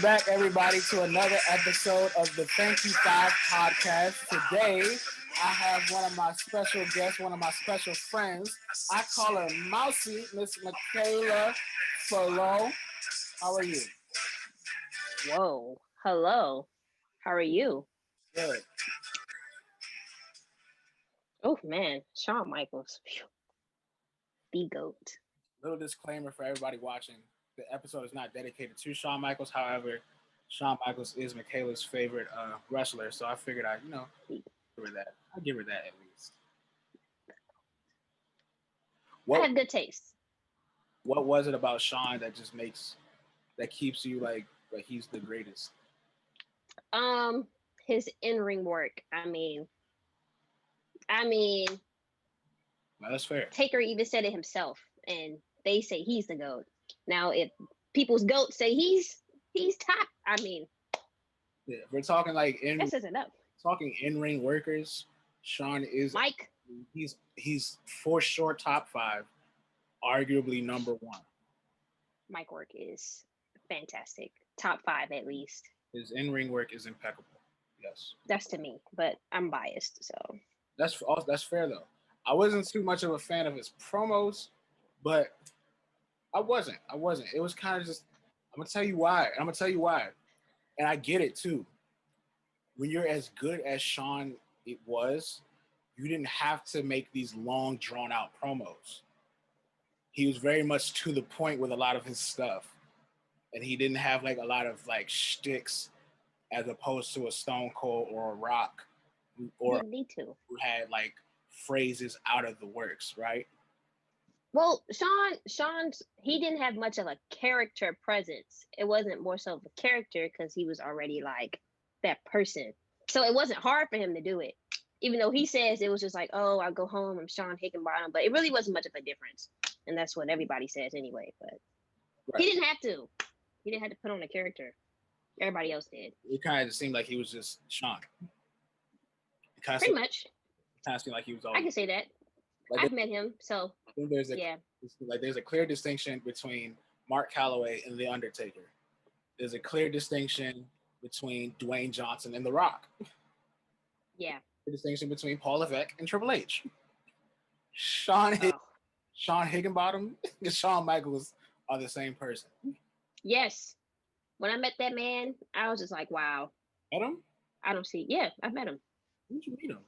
Welcome back, everybody, to another episode of the Thank You Five podcast. Today, I have one of my special guests, one of my special friends. I call her Mousy, Miss Michaela Furlow. How are you? Whoa. Hello. How are you? Good. Oh, man. Shawn Michaels. The GOAT. Little disclaimer for everybody watching. The episode is not dedicated to Shawn Michaels. However, Shawn Michaels is Michaela's favorite wrestler, so I figured I'd give her that. I'd give her that at least. I have good taste. What was it about Shawn that just keeps you like he's the greatest? His in-ring work. I mean, Well, that's fair. Taker even said it himself, and they say he's the GOAT. Now, if people's GOAT say he's top, Yeah, if we're talking like this isn't enough. Talking in-ring workers, Shawn is Mike. He's for sure top 5, arguably number 1. Mic work is fantastic. Top 5 at least. His in-ring work is impeccable. Yes. That's to me, but I'm biased, so. That's fair though. I wasn't too much of a fan of his promos, but I wasn't. It was kind of just, I'm gonna tell you why. And I get it too. When you're as good as Shawn it was, you didn't have to make these long drawn out promos. He was very much to the point with a lot of his stuff. And he didn't have like a lot of like shticks as opposed to a Stone Cold or a Rock or need to. who had like phrases out of the works, right? Well, Shawn's he didn't have much of a character presence. It wasn't more so of a character because he was already like that person. So it wasn't hard for him to do it. Even though he says it was just like, oh, I'll go home, I'm Shawn Hickenbottom, but it really wasn't much of a difference. And that's what everybody says anyway. But right. He didn't have to. He didn't have to put on a character. Everybody else did. It kind of just seemed like he was just Shawn. Pretty much. It kind of seemed like he was always. I can say that. Like I've met him, so I think there's a clear distinction between Mark Calloway and The Undertaker. There's a clear distinction between Dwayne Johnson and The Rock. Yeah. The distinction between Paul Levesque and Triple H. Shawn Hickenbottom and Shawn Michaels are the same person. Yes. When I met that man, I was just like, wow. Met him? Yeah, I've met him. When did you meet him?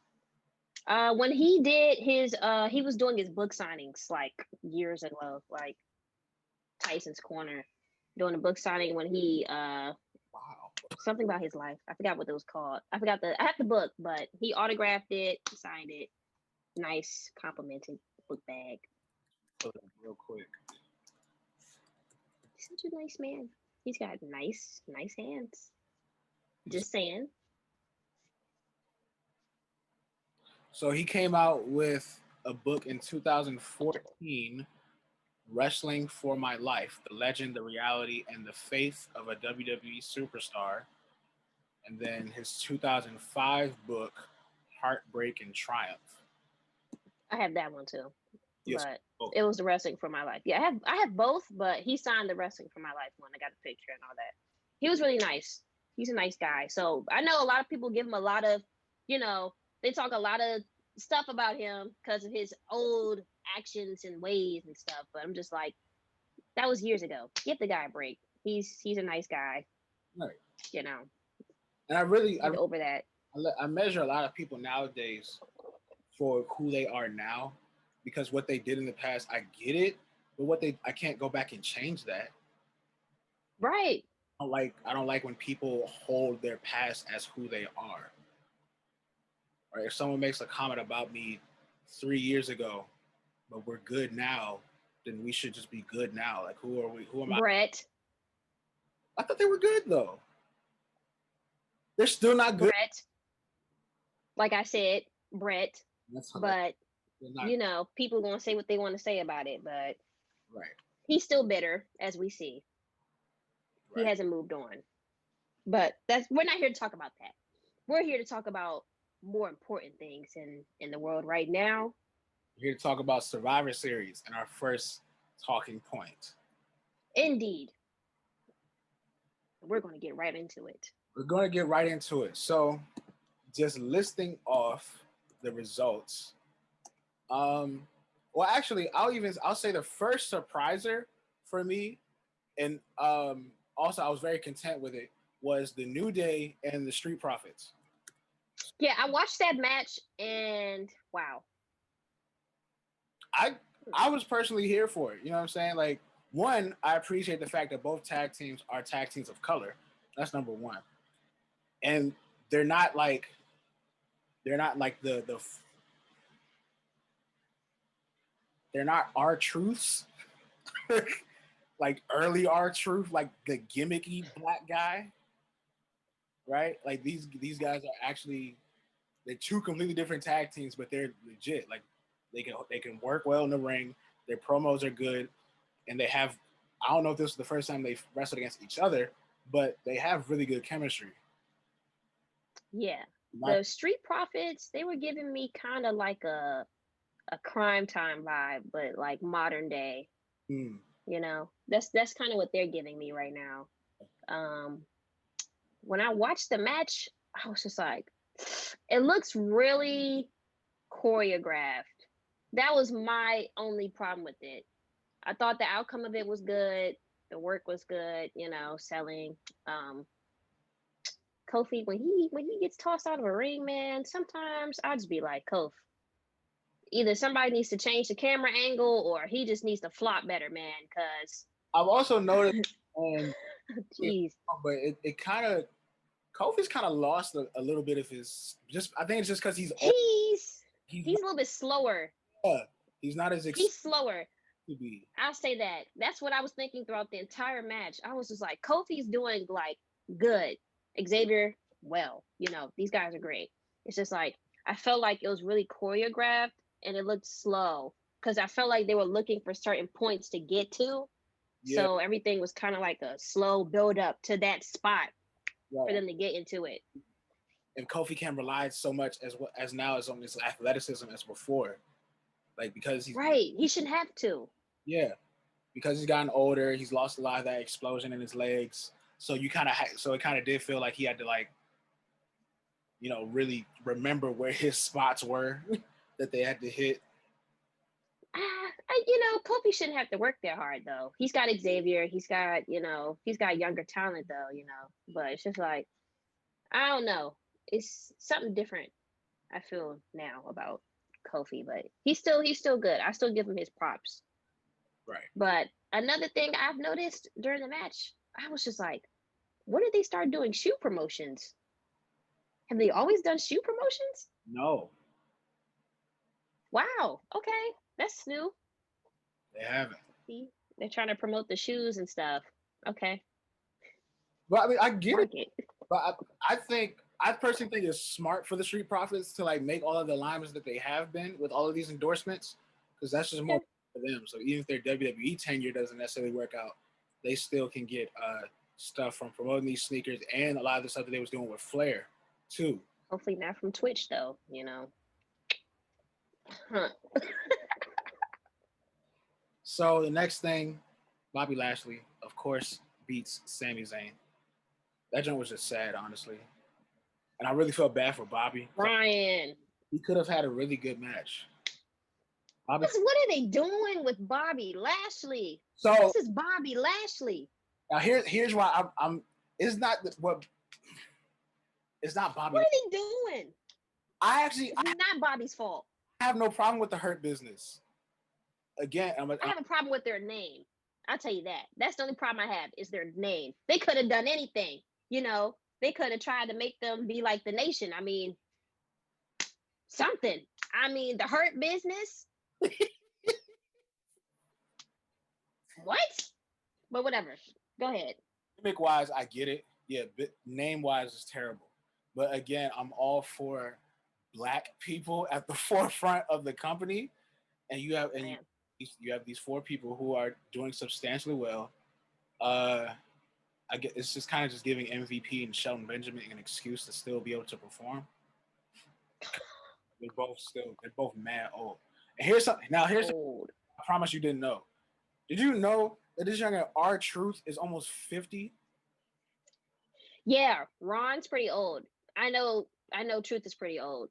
When he did his, he was doing his book signings like years ago, like Tyson's Corner, doing a book signing when he, wow, something about his life. I forgot what it was called. I have the book, but he autographed it, signed it. Nice, complimented book bag. Real quick. He's such a nice man. He's got nice hands. Just saying. So he came out with a book in 2014, Wrestling for My Life, The Legend, the Reality, and the Faith of a WWE Superstar. And then his 2005 book, Heartbreak and Triumph. I have that one too. Yes, but both. It was the Wrestling for My Life. Yeah, I have both, but he signed the Wrestling for My Life one. I got the picture and all that. He was really nice. He's a nice guy. So I know a lot of people give him a lot of, they talk a lot of stuff about him because of his old actions and ways and stuff. But I'm just like, that was years ago. Give the guy a break. He's a nice guy. Right. And I'm over that. I measure a lot of people nowadays for who they are now, because what they did in the past, I get it, but I can't go back and change that. Right. I don't like when people hold their past as who they are. Right? If someone makes a comment about me 3 years ago, but we're good now, then we should just be good now. Like, who are we? Who am I? Brett. I thought they were good though. They're still not good. Brett. Like I said, Brett. But people are gonna say what they want to say about it. But right, he's still bitter, as we see. Right. He hasn't moved on. But we're not here to talk about that. We're here to talk about more important things in the world right now. We're here to talk about Survivor Series and our first talking point. Indeed. We're going to get right into it. We're going to get right into it. So, just listing off the results. Well, actually, I'll say the first surpriser for me, and also I was very content with it, was the New Day and the Street Profits. Yeah, I watched that match, and wow. I was personally here for it. You know what I'm saying? Like, one, I appreciate the fact that both tag teams are tag teams of color. That's number one. And they're not like the they're not our truths. Like early R-Truth, like the gimmicky black guy, right? Like these guys are actually, they're two completely different tag teams, but they're legit. Like they can work well in the ring. Their promos are good, and they have, I don't know if this is the first time they've wrestled against each other, but they have really good chemistry. Yeah. The Street Profits, they were giving me kind of like a Crime Time vibe, but like modern day. You know, that's kind of what they're giving me right now. When I watched the match, I was just like, it looks really choreographed. That was my only problem with it. I thought the outcome of it was good. The work was good, you know, selling. Kofi, when he gets tossed out of a ring, man, sometimes I just be like, Kofi, either somebody needs to change the camera angle or he just needs to flop better, man. Cause I've also noticed, jeez, but it kind of, Kofi's kind of lost a little bit of his. Just I think it's just because he's a little bit slower. Yeah, he's not as he's slower. To be. I'll say that. That's what I was thinking throughout the entire match. I was just like, Kofi's doing like good. Xavier, well, you know, these guys are great. It's just like I felt like it was really choreographed and it looked slow because I felt like they were looking for certain points to get to. Yeah. So everything was kind of like a slow build up to that spot for them to get into it. And Kofi can't rely so much as now as on his athleticism as before, like because he's right. He shouldn't have to. Yeah, because he's gotten older, he's lost a lot of that explosion in his legs. So it kind of did feel like he had to, like, you know, really remember where his spots were that they had to hit. You know, Kofi shouldn't have to work that hard though. He's got Xavier. He's got younger talent though. You know, but it's just like I don't know. It's something different. I feel now about Kofi, but he's still good. I still give him his props. Right. But another thing I've noticed during the match, I was just like, when did they start doing shoe promotions? Have they always done shoe promotions? No. Wow. Okay, that's new. They haven't. See, they're trying to promote the shoes and stuff. Okay. Well, I mean, I get it. But I personally think it's smart for the Street Profits to like make all of the alignments that they have been with all of these endorsements, because that's just more for them. So even if their WWE tenure doesn't necessarily work out, they still can get stuff from promoting these sneakers and a lot of the stuff that they was doing with Flair too. Hopefully not from Twitch though, you know. So the next thing, Bobby Lashley, of course, beats Sami Zayn. That joint was just sad, honestly. And I really felt bad for Bobby. Brian. He could have had a really good match. What are they doing with Bobby Lashley? So this is Bobby Lashley. Now here's why I'm it's not Bobby. What are they doing? It's not Bobby's fault. I have no problem with the Hurt Business. Again, I have a problem with their name. I'll tell you that. That's the only problem I have is their name. They could have done anything. You know, they could have tried to make them be like the Nation. I mean, something. I mean, the Hurt Business. What? But whatever. Go ahead. Gimmick-wise, I get it. Yeah, name-wise is terrible. But again, I'm all for Black people at the forefront of the company, and you have these 4 people who are doing substantially well. I get it's just kind of just giving MVP and Shelton Benjamin an excuse to still be able to perform. They're both mad old. And here's something. I promise you didn't know. Did you know that this young R-Truth is almost 50? Yeah, Ron's pretty old. I know Truth is pretty old,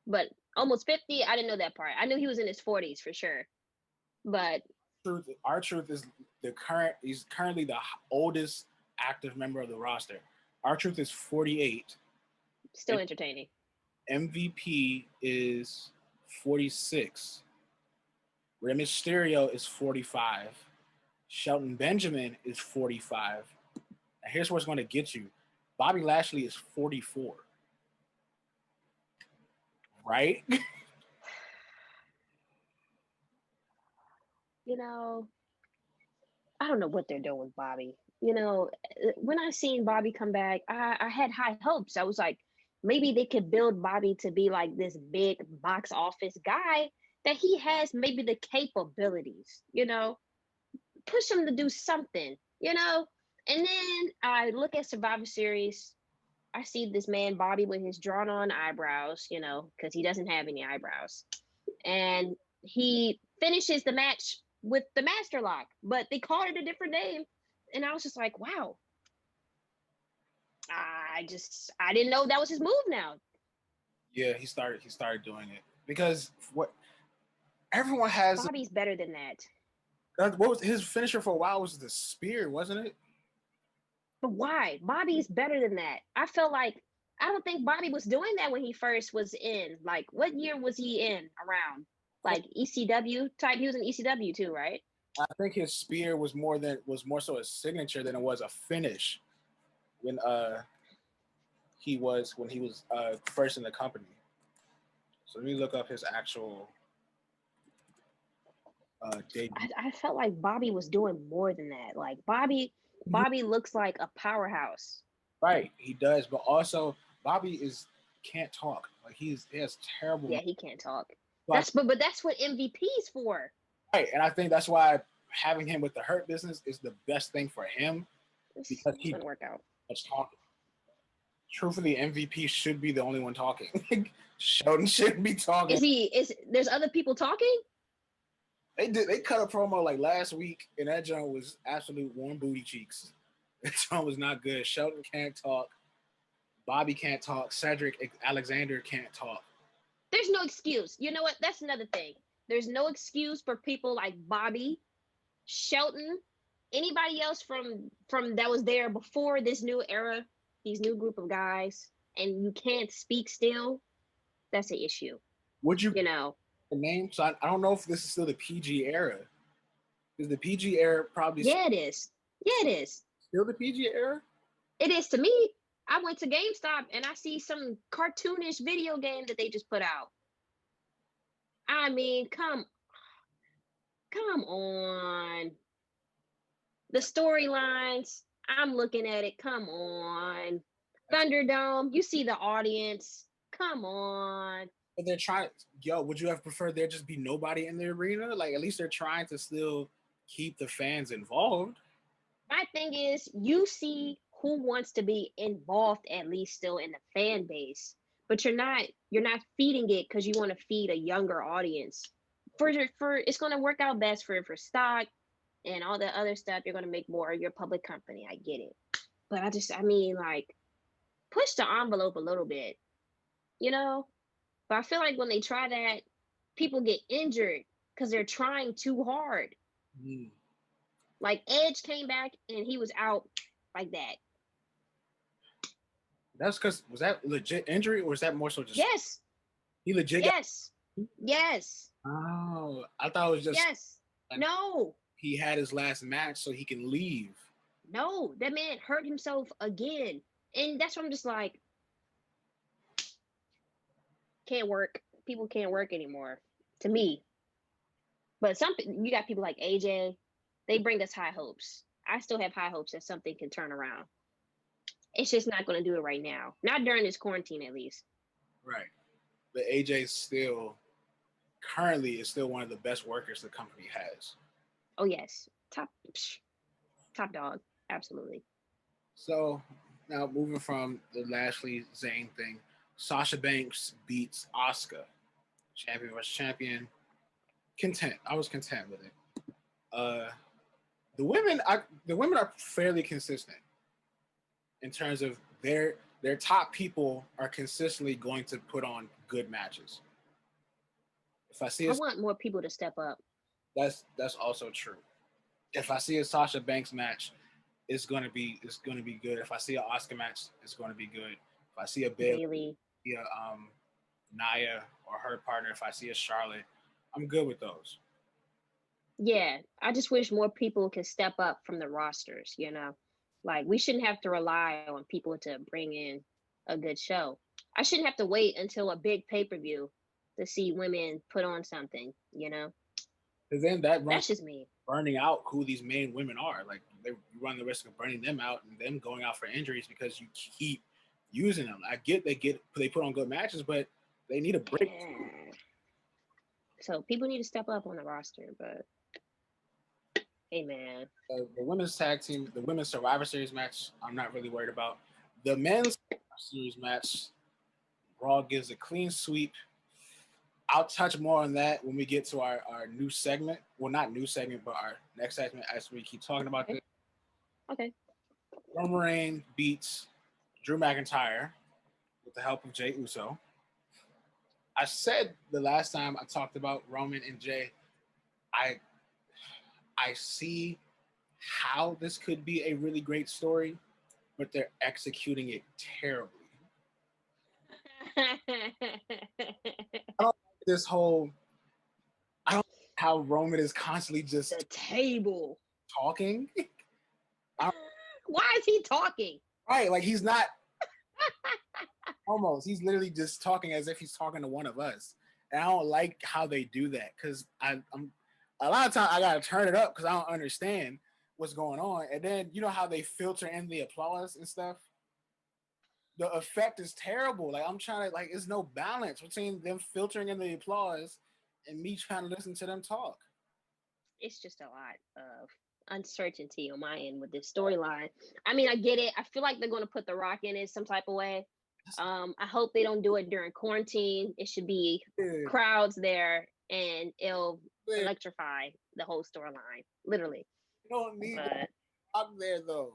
but almost 50. I didn't know that part. I knew he was in his 40s for sure, but R-Truth is he's currently the oldest active member of the roster. R-Truth is 48. still entertaining. MVP is 46. Rey Mysterio is 45. Shelton Benjamin is 45. And here's what's going to get you. Bobby Lashley is 44. Right? You know, I don't know what they're doing with Bobby. When I seen Bobby come back, I had high hopes. I was like, maybe they could build Bobby to be like this big box office guy that he has maybe the capabilities, push him to do something, And then I look at Survivor Series. I see this man, Bobby, with his drawn on eyebrows, because he doesn't have any eyebrows. And he finishes the match with the master lock, but they called it a different name. And I was just like, wow. I didn't know that was his move now. Yeah, he started doing it because what everyone has. Bobby's better than that. What was his finisher for a while? Was the spear, wasn't it? But why? Bobby's better than that. I don't think Bobby was doing that when he first was in. Like, what year was he in around? Like ECW type. He was in ECW too, right? I think his spear was more so a signature than it was a finish when he was first in the company. So let me look up his actual debut. I felt like Bobby was doing more than that. Like Bobby looks like a powerhouse. Right, he does, but also Bobby can't talk. Like he has terrible. Yeah, he can't talk. But that's what MVP is for. Right, and I think that's why having him with the Hurt Business is the best thing for him because he's gonna work out. Much talking. Truthfully, MVP should be the only one talking. Sheldon shouldn't be talking. There's other people talking? They cut a promo like last week, and that joint was absolute warm booty cheeks. That joint was not good. Sheldon can't talk. Bobby can't talk. Cedric Alexander can't talk. There's no excuse. You know what? That's another thing. There's no excuse for people like Bobby, Shelton, anybody else from that was there before this new era, these new group of guys, and you can't speak still. That's an issue. Would you know the name? So I don't know if this is still the PG era. Is the PG era probably? Yeah, it is. Yeah, it is. Still the PG era? It is to me. I went to GameStop and I see some cartoonish video game that they just put out. I mean, come on. The storylines, I'm looking at it. Come on. Thunderdome, you see the audience. Come on. But they're trying. Would you have preferred there just be nobody in the arena? Like, at least they're trying to still keep the fans involved. My thing is, you see who wants to be involved at least still in the fan base, but you're not feeding it because you want to feed a younger audience. For it's going to work out best for stock and all the other stuff. You're going to make more of your public company. I get it, but I mean, like, push the envelope a little bit, But I feel like when they try that, people get injured because they're trying too hard. Mm. Like Edge came back and he was out like that. That's because was that legit injury or was that more so just? Yes. He legit. Yes. Oh, I thought it was just. Yes. No. He had his last match so he can leave. No, that man hurt himself again, and that's what I'm just like. Can't work. People can't work anymore, to me. But you got people like AJ. They bring us high hopes. I still have high hopes that something can turn around. It's just not going to do it right now. Not during this quarantine, at least. Right. But AJ currently is still one of the best workers the company has. Oh, yes. Top dog. Absolutely. So now moving from the Lashley Zayn thing, Sasha Banks beats Asuka. Champion versus champion. Content. I was content with it. The women are fairly consistent. in terms of their top people are consistently going to put on good matches. If I see I a, want more people to step up. that's also true. If I see a Sasha Banks match, it's gonna be good. If I see an Oscar match, it's gonna be good. If I see a Bayley, Bailey. Naya or her partner, if I see a Charlotte, I'm good with those. Yeah, I just wish more people could step up from the rosters, you know? Like, we shouldn't have to rely on people to bring in a good show. I shouldn't have to wait until a big pay-per-view to see women put on something, you know? Because then that runs That's just me. burning out who these main women are. Like they run the risk of burning them out and them going out for injuries because you keep using them. I get they put on good matches, but they need a break. Yeah. So people need to step up on the roster, but hey, man. The women's tag team, the women's Survivor Series match, I'm not really worried about. The men's series match, Raw gives a clean sweep. I'll touch more on that when we get to our new segment. Well, not new segment, but our next segment as we keep talking about Okay. this. Okay. Roman Reigns beats Drew McIntyre with the help of Jey Uso. I said the last time I talked about Roman and Jey, I see how this could be a really great story, but they're executing it terribly. I don't like this whole. I don't like how Roman is constantly just The table. talking. Why is he talking? Right, like he's not almost. He's literally just talking as if he's talking to one of us, and I don't like how they do that because I'm a lot of times I gotta turn it up because I don't understand what's going on, and then you know how they filter in the applause and stuff. The effect is terrible. Like I'm trying to it's no balance between them filtering in the applause and me trying to listen to them talk. It's just a lot of uncertainty on my end with this storyline. I mean, I get it. I feel like they're going to put The Rock in it some type of way. I hope they don't do it during quarantine. It should be crowds there and it'll electrify the whole storyline, literally. You don't need The Rock there though.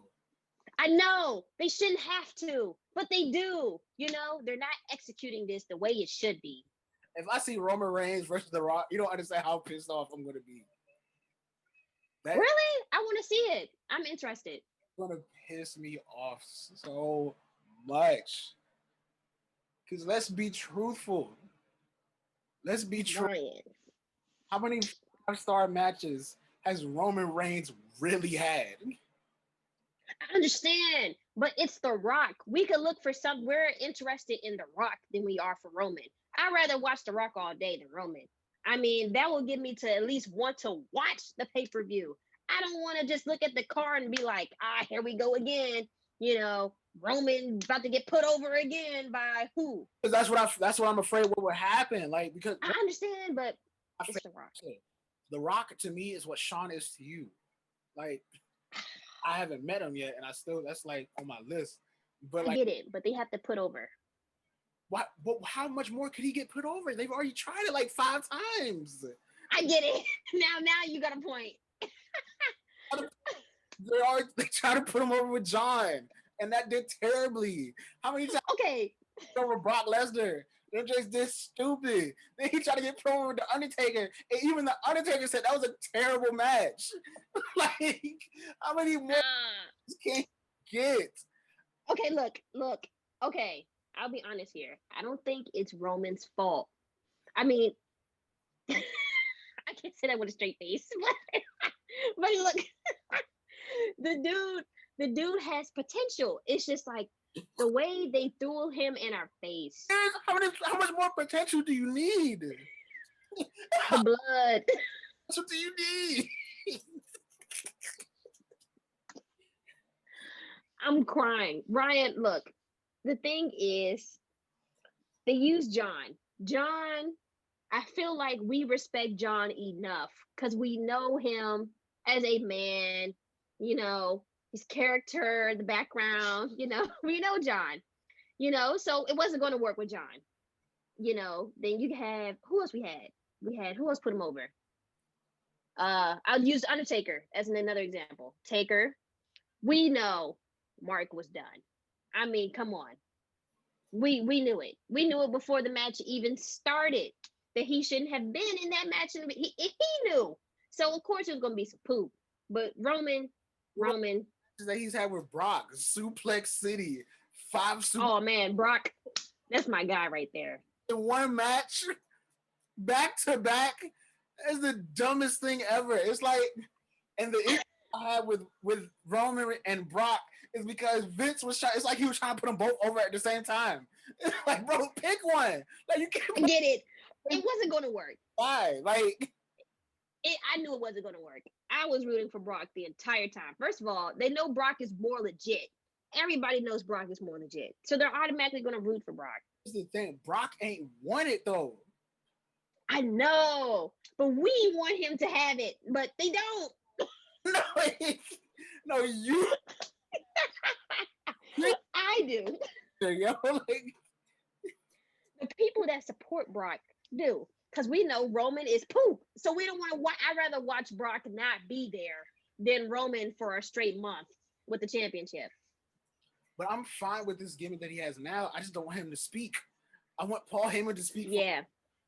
I know they shouldn't have to, but they do. You know, they're not executing this the way it should be. If I see Roman Reigns versus The Rock, you don't understand how pissed off I'm going to be. Really? I want to see it. I'm interested. It's going to piss me off so much. Because let's be truthful. Let's be true. How many 5-star matches has Roman Reigns really had? I understand, but it's The Rock. We could look for some. We're interested in The Rock than we are for Roman. I'd rather watch The Rock all day than Roman. I mean, that will get me to at least want to watch the pay-per-view. I don't want to just look at the card and be like, here we go again. You know, Roman about to get put over again by who? Because that's what I'm afraid what would happen. Like because I understand, but it's The Rock. The Rock to me is what Shawn is to you. Like I haven't met him yet, and that's like on my list. But I get it, but they have to put over. What? How much more could he get put over? They've already tried it like 5 times. I get it. Now you got a point. They try to put him over with John, and that did terribly. How many times? Okay. Over Brock Lesnar, they just did stupid. Then he tried to get put over with the Undertaker, and even the Undertaker said that was a terrible match. Like, how many more can you get? Okay, look. Okay, I'll be honest here. I don't think it's Roman's fault. I mean, I can't say that with a straight face, but look, the dude has potential. It's just like the way they threw him in our face. How much more potential do you need? The blood. What do you need? I'm crying. Ryan, look, the thing is, they use John. John, I feel like we respect John enough because we know him as a man, you know, his character, the background, you know, we know John, you know, so it wasn't going to work with John, you know. Then you have, who else we had? Who else put him over? I'll use Undertaker as another example. Taker, we know Mark was done. I mean, come on. We knew it. We knew it before the match even started that he shouldn't have been in that match. And he knew. So of course it was gonna be some poop. But Roman. That he's had with Brock, Suplex City, 5 super Oh man, Brock, that's my guy right there. in one match, back to back. That's the dumbest thing ever. It's like, and the issue I had with Roman and Brock is because Vince was trying. It's like he was trying to put them both over at the same time. Like, bro, pick one. Like, you can't. I get it. It wasn't gonna work. Why? Like, I knew it wasn't gonna work. I was rooting for Brock the entire time. First of all, they know Brock is more legit. Everybody knows Brock is more legit, so they're automatically gonna root for Brock. Here's the thing: Brock ain't won it though. I know, but we want him to have it, but they don't. No, you. I do. Yo, like, The people that support Brock do, because we know Roman is poop, so we don't want to watch. I'd rather watch Brock not be there than Roman for a straight month with the championship. but I'm fine with this gimmick that he has now. I just don't want him to speak. I want Paul Heyman to speak. Yeah,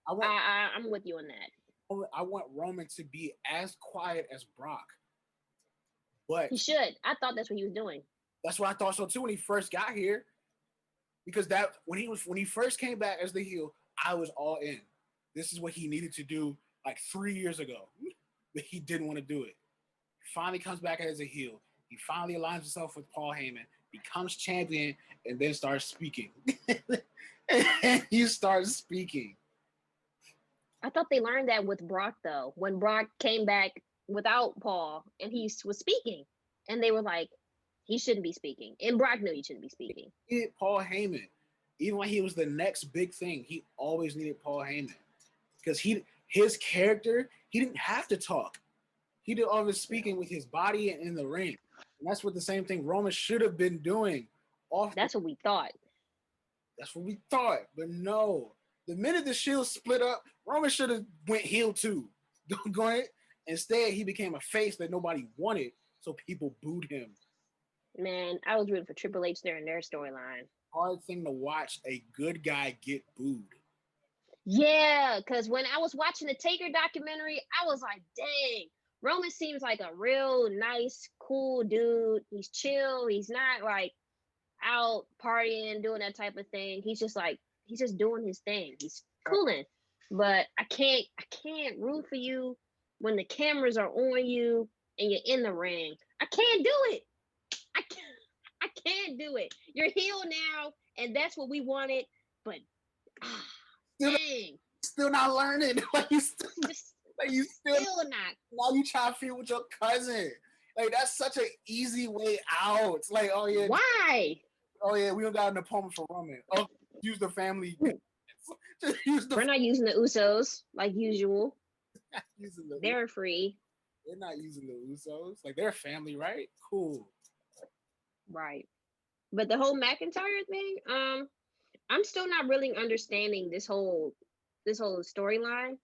I'm with you on that. I want Roman to be as quiet as Brock. But he should. I thought that's what he was doing. That's what I thought so too when he first got here. Because that when he first came back as the heel, I was all in. This is what he needed to do like 3 years ago. But he didn't want to do it. Finally comes back as a heel. He finally aligns himself with Paul Heyman, becomes champion, and then starts speaking. And he starts speaking. I thought they learned that with Brock though. When Brock came back without Paul and he was speaking, and they were like, he shouldn't be speaking. And Brock knew he shouldn't be speaking. He needed Paul Heyman. Even when he was the next big thing, he always needed Paul Heyman. Because his character, he didn't have to talk. He did all his speaking with his body and in the ring. And that's what the same thing Roman should have been doing. That's what we thought. That's what we thought. But no. The minute the Shield split up, Roman should have went heel too. Instead, he became a face that nobody wanted, so people booed him. Man, I was rooting for Triple H there in their storyline. Hard thing to watch a good guy get booed. Yeah, because when I was watching the Taker documentary, I was like, dang, Roman seems like a real nice, cool dude. He's chill. He's not like out partying, doing that type of thing. He's just doing his thing. He's cooling. But I can't root for you when the cameras are on you and you're in the ring. I can't do it. I can't do it. You're heel now, and that's what we wanted. But dang, still not learning. You still not. Now you try to feud with your cousin. Like that's such an easy way out. Like, oh yeah, why? Oh yeah, we don't got an opponent for Roman. Oh, use the family. Just use We're not using the Usos like usual. They're free. They're not using the Usos. Like they're family, right? Cool. Right. But the whole McIntyre thing, I'm still not really understanding this whole storyline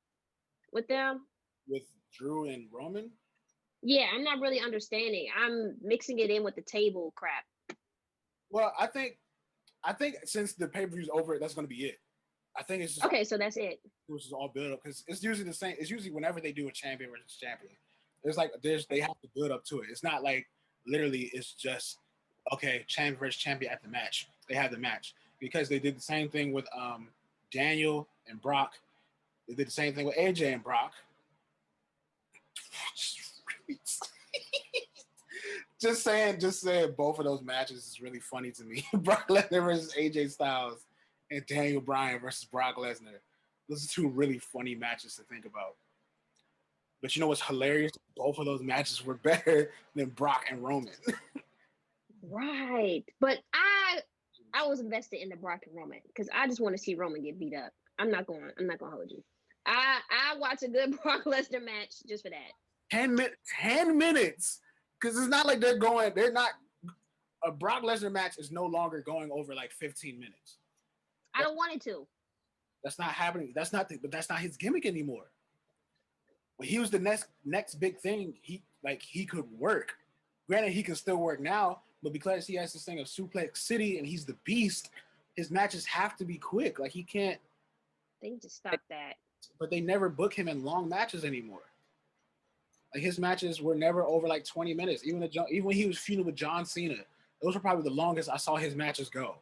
with them. With Drew and Roman? Yeah, I'm not really understanding. I'm mixing it in with the table crap. Well, I think since the pay-per-view's over, that's gonna be it. I think it's just, okay, so that's it. This is all build up because it's usually the same. It's usually whenever they do a champion versus champion, they have to build up to it. It's not like literally it's just okay, champion versus champion at the match. They have the match because they did the same thing with Daniel and Brock. They did the same thing with AJ and Brock. just saying both of those matches is really funny to me. Brock Lesnar versus AJ Styles and Daniel Bryan versus Brock Lesnar. Those are two really funny matches to think about. But you know what's hilarious? Both of those matches were better than Brock and Roman. Right. But I was invested in the Brock and Roman because I just want to see Roman get beat up. I'm not gonna hold you. I watch a good Brock Lesnar match just for that. 10 minutes. Because it's not like a Brock Lesnar match is no longer going over like 15 minutes. I don't want it to. That's not happening. But that's not his gimmick anymore. When he was the next big thing, he could work. Granted, he can still work now, But because he has this thing of Suplex City and he's the beast, his matches have to be quick. Like he can't. They need to stop that. But they never book him in long matches anymore. Like his matches were never over like 20 minutes. Even when he was feuding with John Cena, those were probably the longest I saw his matches go.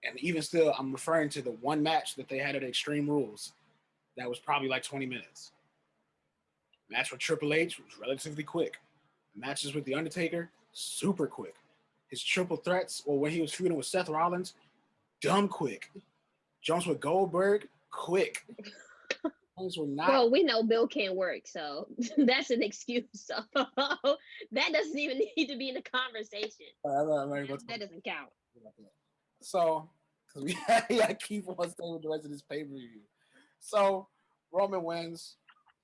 And even still, I'm referring to the one match that they had at Extreme Rules that was probably like 20 minutes. Match with Triple H was relatively quick. Matches with The Undertaker, super quick. His triple threats, or when he was feuding with Seth Rollins, dumb quick. Jumps with Goldberg, quick. Those were not. Well, we know Bill can't work, so that's an excuse. So that doesn't even need to be in the conversation. That doesn't count. So, because we gotta keep on staying with the rest of this pay-per-view. So, Roman wins.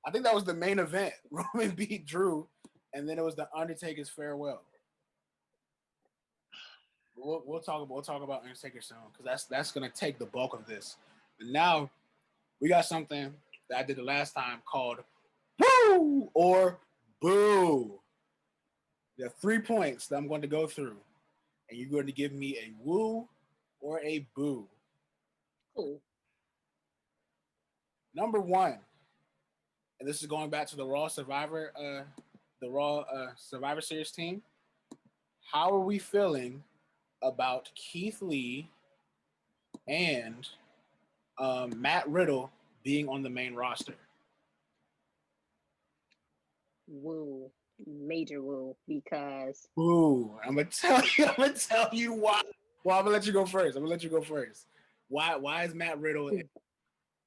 I think that was the main event. Roman beat Drew, and then it was the Undertaker's farewell. We'll talk about Undertaker soon, because that's gonna take the bulk of this. But now we got something that I did the last time called Woo or Boo. There are 3 points that I'm going to go through, and you're going to give me a woo or a boo. Cool. Number 1, and this is going back to the Raw Survivor Series team. How are we feeling about Keith Lee and Matt Riddle being on the main roster? Woo. Major woo, because I'm gonna tell you why. Well, I'm gonna let you go first. Why is Matt Riddle and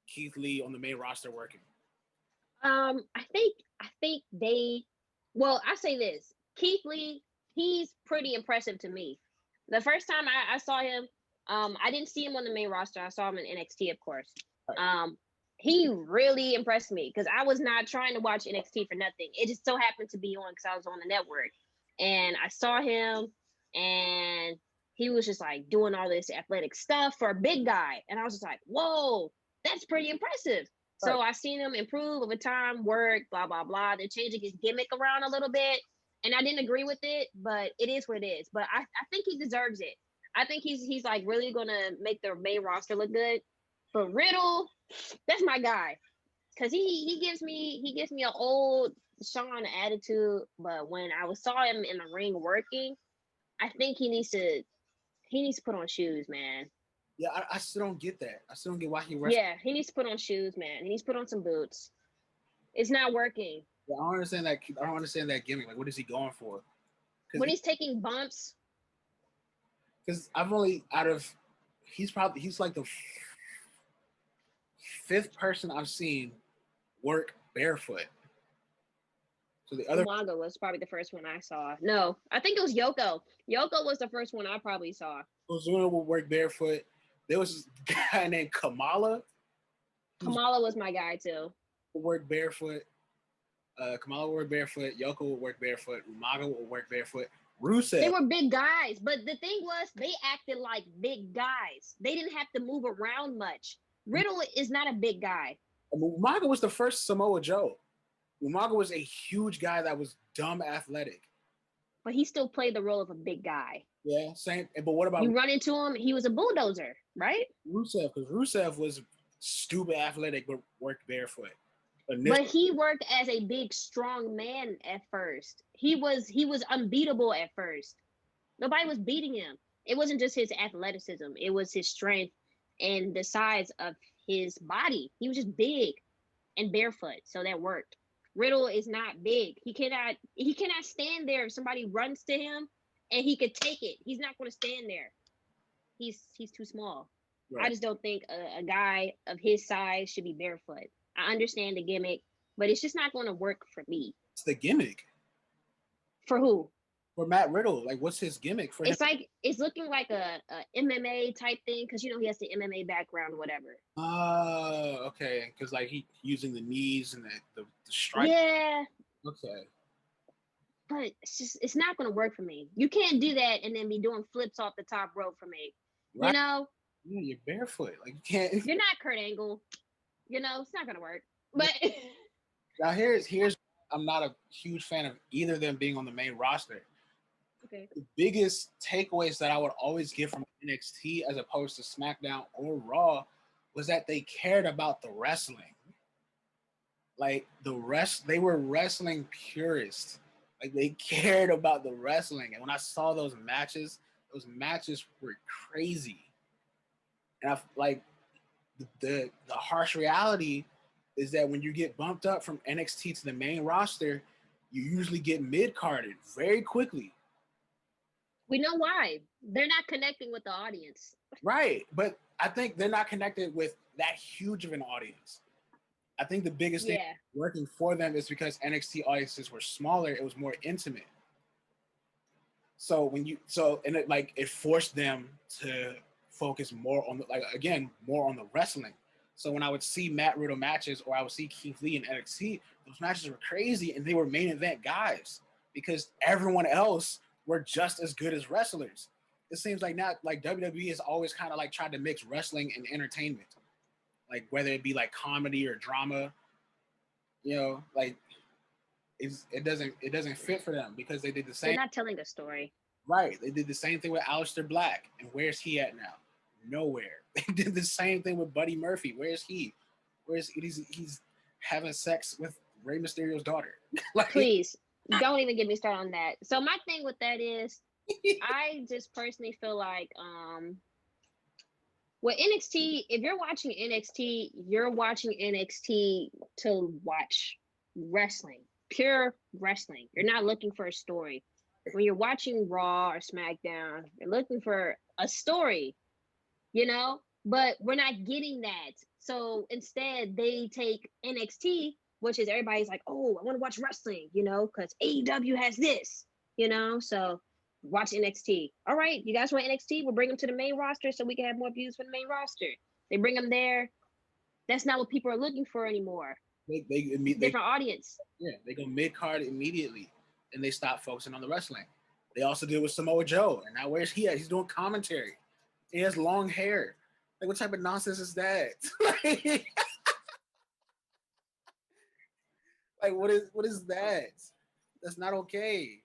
Keith Lee on the main roster working? I think they, well, I say this. Keith Lee, he's pretty impressive to me. The first time I saw him, I didn't see him on the main roster. I saw him in NXT, of course. He really impressed me because I was not trying to watch NXT for nothing. It just so happened to be on because I was on the network. And I saw him, and he was just like doing all this athletic stuff for a big guy. And I was just like, whoa, that's pretty impressive. So I seen him improve over time, work, blah, blah, blah. They're changing his gimmick around a little bit. And I didn't agree with it, but it is what it is. But I think he deserves it. I think he's like really going to make the main roster look good. But Riddle, that's my guy, because he gives me an old Shawn attitude. But when I saw him in the ring working, I think he needs to put on shoes, man. Yeah, I still don't get that. I still don't get why he wrestles. Yeah, he needs to put on shoes, man. He needs to put on some boots. It's not working. Yeah, I don't understand that. I don't understand that gimmick. Like, what is he going for? When he's taking bumps. Because he's like the 5th person I've seen work barefoot. So the other Umaga was probably the first one I saw. No, I think it was Yoko. Yoko was the first one I probably saw. Ozuna would work barefoot. There was this guy named Kamala. Kamala was my guy too. Would work barefoot. Kamala would work barefoot. Yoko would work barefoot. Umaga would work barefoot. Rusev. They were big guys, but the thing was, they acted like big guys. They didn't have to move around much. Riddle is not a big guy. Umaga was the first Samoa Joe. Umaga was a huge guy that was dumb athletic. But he still played the role of a big guy. Yeah, same. But what about you run into him? He was a bulldozer, right? Rusev, because Rusev was stupid athletic but worked barefoot. But he worked as a big, strong man at first. He was unbeatable at first. Nobody was beating him. It wasn't just his athleticism. It was his strength and the size of his body. He was just big and barefoot, so that worked. Riddle is not big. He cannot stand there if somebody runs to him and he could take it. He's not going to stand there. He's too small. Right. I just don't think a guy of his size should be barefoot. I understand the gimmick, but it's just not going to work for me. It's the gimmick. For who? For Matt Riddle. Like, what's his gimmick for him? It's looking like a MMA type thing, because he has the MMA background or whatever. Oh, okay. Because like he using the knees and the strike. Yeah. Okay. But it's not going to work for me. You can't do that and then be doing flips off the top rope for me. Right. You know? Yeah, you're barefoot. Like, you can't. You're not Kurt Angle. It's not going to work. But now here's I'm not a huge fan of either of them being on the main roster. Okay. the biggest takeaways that I would always get from NXT as opposed to SmackDown or Raw was that they cared about the wrestling. Like they were wrestling purists. Like they cared about the wrestling. And when I saw those matches were crazy. And I like the harsh reality is that when you get bumped up from NXT to the main roster, you usually get mid carded very quickly. We know why. They're not connecting with the audience. Right. But I think they're not connected with that huge of an audience. I think the biggest thing working for them is because NXT audiences were smaller, it was more intimate. So it forced them to focus more on more on the wrestling. So when I would see Matt Riddle matches or I would see Keith Lee in NXT, those matches were crazy and they were main event guys because everyone else were just as good as wrestlers. It seems like now, like WWE has always kind of like tried to mix wrestling and entertainment, like whether it be like comedy or drama, like it doesn't fit for them because they did the same. They're not telling a story. Right. They did the same thing with Aleister Black. And where's he at now? Nowhere. They did the same thing with Buddy Murphy. Where's he? He's having sex with Rey Mysterio's daughter. Please, don't even get me started on that. So my thing with that is I just personally feel like with NXT, if you're watching NXT, you're watching NXT to watch wrestling, pure wrestling. You're not looking for a story. When you're watching Raw or SmackDown, you're looking for a story, but we're not getting that. So instead, they take NXT, which is everybody's like, oh, I want to watch wrestling, because AEW has this, so watch NXT. All right, you guys want NXT? We'll bring them to the main roster so we can have more views for the main roster. They bring them there. That's not what people are looking for anymore. Different audience. Yeah, they go mid-card immediately. And they stopped focusing on the wrestling. They also did with Samoa Joe. And now where's he at? He's doing commentary. He has long hair. Like, what type of nonsense is that? Like, what is that? That's not okay.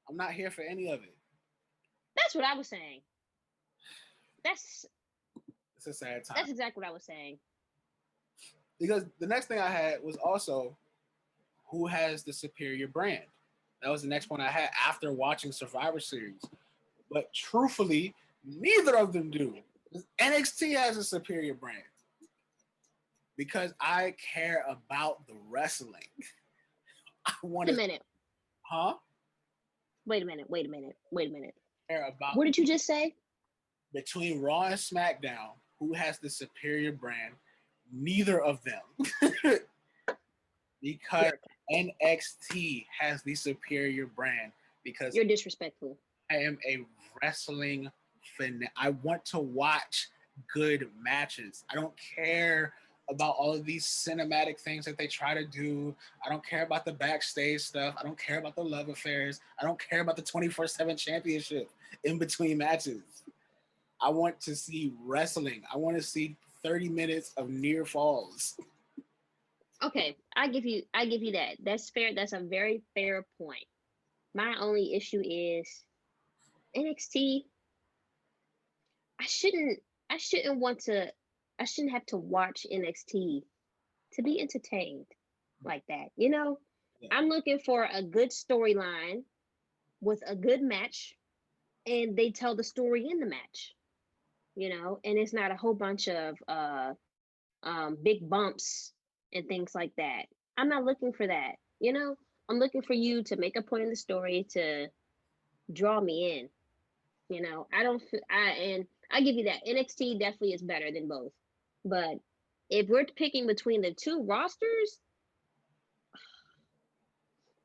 I'm not here for any of it. That's what I was saying. It's a sad time. That's exactly what I was saying. Because the next thing I had was also who has the superior brand. That was the next one I had after watching Survivor Series. But truthfully, neither of them do. NXT has a superior brand. Because I care about the wrestling. Wait a minute. Huh? Wait a minute. Care about what did you just say? Between Raw and SmackDown, who has the superior brand? Neither of them. Because NXT has the superior brand because you're disrespectful. I am a wrestling fan. I want to watch good matches. I don't care about all of these cinematic things that they try to do. I don't care about the backstage stuff. I don't care about the love affairs. I don't care about the 24/7 championship in between matches. I want to see wrestling. I want to see 30 minutes of near falls. Okay, I give you that. That's fair. That's a very fair point. My only issue is NXT. I shouldn't have to watch NXT to be entertained like that. Yeah. I'm looking for a good storyline with a good match and they tell the story in the match. And it's not a whole bunch of big bumps and things like that. I'm not looking for that. I'm looking for you to make a point in the story to draw me in. I give you that. NXT definitely is better than both. But if we're picking between the two rosters,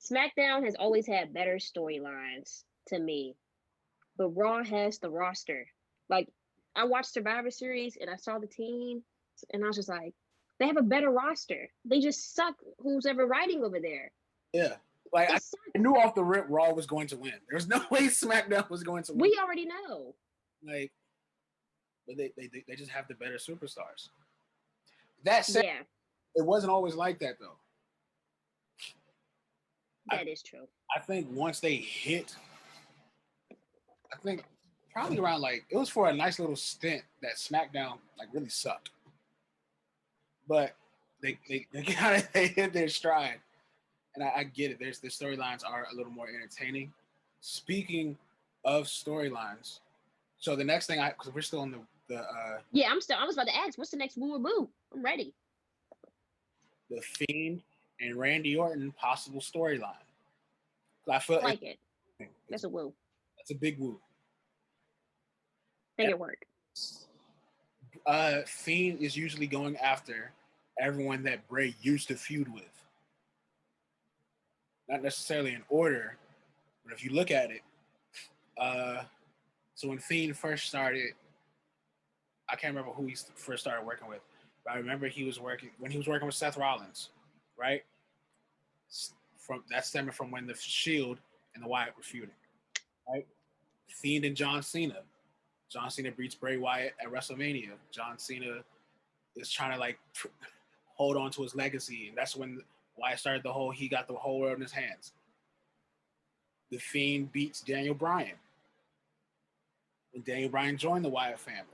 SmackDown has always had better storylines to me. But Raw has the roster. Like, I watched Survivor Series and I saw the team and I was just like, they have a better roster. They just suck who's ever writing over there. Yeah. Like, I knew off the rip Raw was going to win. There was no way SmackDown was going to win. We already know. Like, but they just have the better superstars. That said, It wasn't always like that, though. That is true. I think once they hit I think probably around like it was for a nice little stint that SmackDown like really sucked, but they kind of they hit their stride, and I get it. The storylines are a little more entertaining. Speaking of storylines, so the next thing because we're still on the Yeah, I was about to ask, what's the next woo or boo? I'm ready. the Fiend and Randy Orton possible storyline. I feel I like it. it's That's a woo. that's a big woo. Make it work. Fiend is usually going after everyone that Bray used to feud with. Not necessarily in order, but if you look at it, so when Fiend first started, I can't remember who he first started working with, but I remember he was working with Seth Rollins, right? That stemming from when the Shield and the Wyatt were feuding, right? Fiend and John Cena. John Cena beats Bray Wyatt at WrestleMania. John Cena is trying to like hold on to his legacy, and that's when Wyatt started he got the whole world in his hands. The Fiend beats Daniel Bryan, and Daniel Bryan joined the Wyatt family.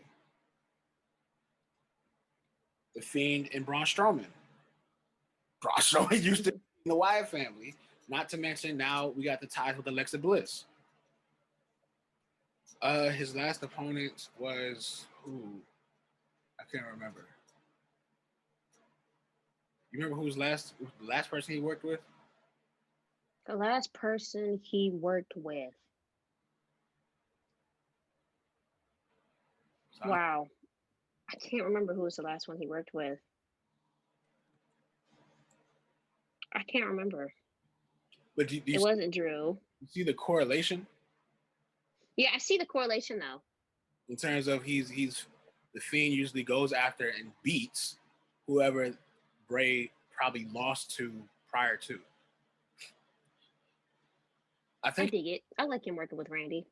The Fiend and Braun Strowman. Braun Strowman used to be in the Wyatt family. Not to mention now we got the ties with Alexa Bliss. His last opponent was who? I can't remember. You remember who the last person he worked with? The last person he worked with. Wow. I can't remember who was the last one he worked with. I can't remember. But do it wasn't Drew. You see the correlation? Yeah, I see the correlation though. In terms of he's the Fiend usually goes after and beats whoever Bray probably lost to prior to. I dig it. I like him working with Randy.